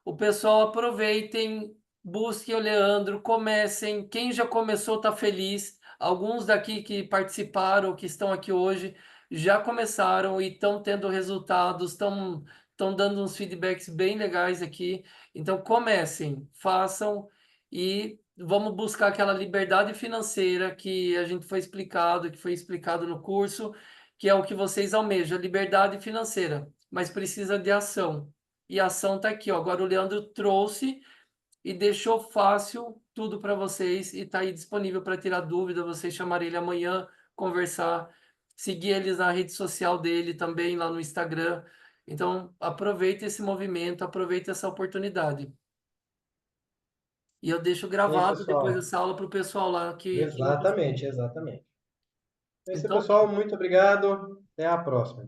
o pessoal aproveitem, busquem o Leandro, comecem. Quem já começou está feliz. Alguns daqui que participaram, que estão aqui hoje já começaram e estão tendo resultados, estão dando uns feedbacks bem legais aqui. Então comecem, façam e vamos buscar aquela liberdade financeira que a gente foi explicado, que foi explicado no curso, que é o que vocês almejam, liberdade financeira, mas precisa de ação. E a ação está aqui, ó. Agora o Leandro trouxe e deixou fácil tudo para vocês e está aí disponível para tirar dúvida, vocês chamarem ele amanhã, conversar, seguir eles na rede social dele também, lá no Instagram. Então, aproveite esse movimento, aproveite essa oportunidade. E eu deixo Isso aí, gravado depois pessoal. dessa aula para o pessoal lá que não gostou. Exatamente, exatamente. É isso aí, Então, pessoal. Muito obrigado. Até a próxima.